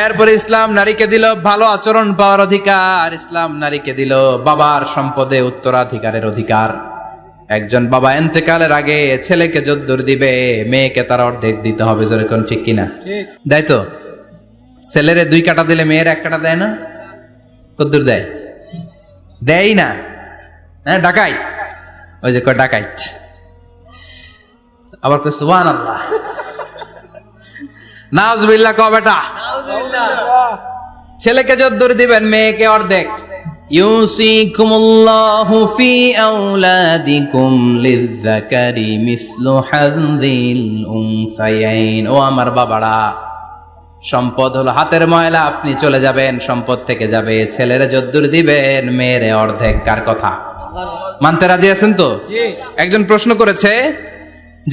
S1: এরপরে ইসলাম নারীকে দিল ভালো আচরণ পাওয়ার অধিকার। ইসলাম নারীকে দিল বাবার সম্পদে উত্তরাধিকারের অধিকার। একজন বাবা ইন্তেকালের আগে ছেলেকে যদ্দুর দিবে, মেয়েকে তার অর্ধেক দিতে হবে। যেরকম ঠিক কিনা? দেয় তো? ছেলেরে 2 কাটা দিলে মেয়ের 1 কাটা দেয় না? কদ্দুর দেয়? দেয় না। হ্যাঁ, ডাকাইত। ওই যে কয় ডাকাইত। আবার কয় সুবহানাল্লাহ, নাউজুবিল্লাহ। কও বেটা, ছেলেকে যদ্দুর দিবেন, মেয়েকে অর্ধেক। ইউসিকুমুল্লাহু ফি আওলাদিকুম লিযযাকারি মিসলু হাযযিল উনসায়াইন। ও আমার বাবারা, সম্পদ হলো হাতের ময়লা, আপনি চলে যাবেন, সম্পদ থেকে যাবে। ছেলেরে যদ্দুর দিবেন, মেয়েরে অর্ধেক। কার কথা? মানতে রাজি আছেন তো? একজন প্রশ্ন করেছে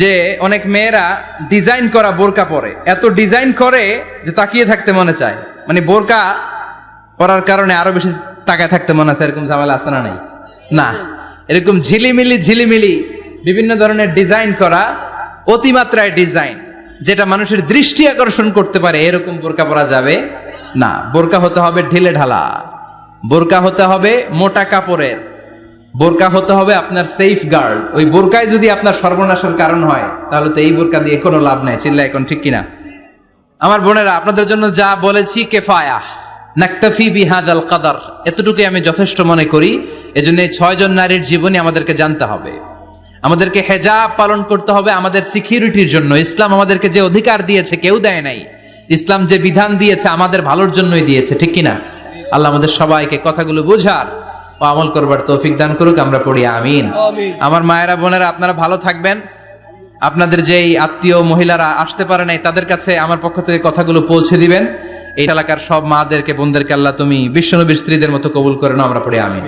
S1: যে অনেক মেয়েরা ডিজাইন করা বোরকা পরে, এত ডিজাইন করে যে তাকিয়ে থাকতে মনে চায়। মানে বোরকা পরার কারণে আরো বেশি তাকায় থাকতে মনে আছে, এরকম ঝামেলা আছে না? নাই না, এরকম ঝিলিমিলি বিভিন্ন ধরনের ডিজাইন করা, অতিমাত্রায় ডিজাইন, যেটা মানুষের দৃষ্টি আকর্ষণ করতে পারে, এরকম বোরকা পরা যাবে না। বোরকা হতে হবে ঢিলে ঢালা, বোরকা হতে হবে মোটা কাপড়ের, বোরকা হতে হবে আপনার সেফ গার্ড। ওই বোরকায় যদি আপনার সর্বনাশের কারণ হয়, তাহলে তো এই বোরকা দিয়ে কোনো লাভ নাই। চিল্লা এখন ঠিক কিনা? আমার বোনেরা, আপনাদের জন্য যা বলেছি কিফায়া, নাকতাফি বিহাদাল কদর, এতটুকুই আমি যথেষ্ট মনে করি। এজন্য 6 জন নারীর জীবনী আমাদেরকে জানতে হবে। আমাদেরকে হেজাব পালন করতে হবে আমাদের সিকিউরিটির জন্য। ইসলাম আমাদেরকে যে অধিকার দিয়েছে কেউ দেয় নাই। ইসলাম যে বিধান দিয়েছে আমাদের ভালোর জন্যই দিয়েছে, ঠিক কিনা? আল্লাহ আমাদের সবাইকে কথাগুলো বোঝার ও আমল করবার তৌফিক দান করুক। আমরা পড়ি আমিন। আমার মায়েরা, বোনেরা, আপনারা ভালো থাকবেন। আপনাদের যেই আত্মীয় মহিলারা আসতে পারে নাই, তাদের কাছে আমার পক্ষ থেকে কথাগুলো পৌঁছে দিবেন। এই এলাকার সব মাদেরকে, বোনদেরকে আল্লাহ তুমি বিশ্বনবীর স্ত্রীদের মতো কবুল করে নাও। আমরা পড়ি আমিন।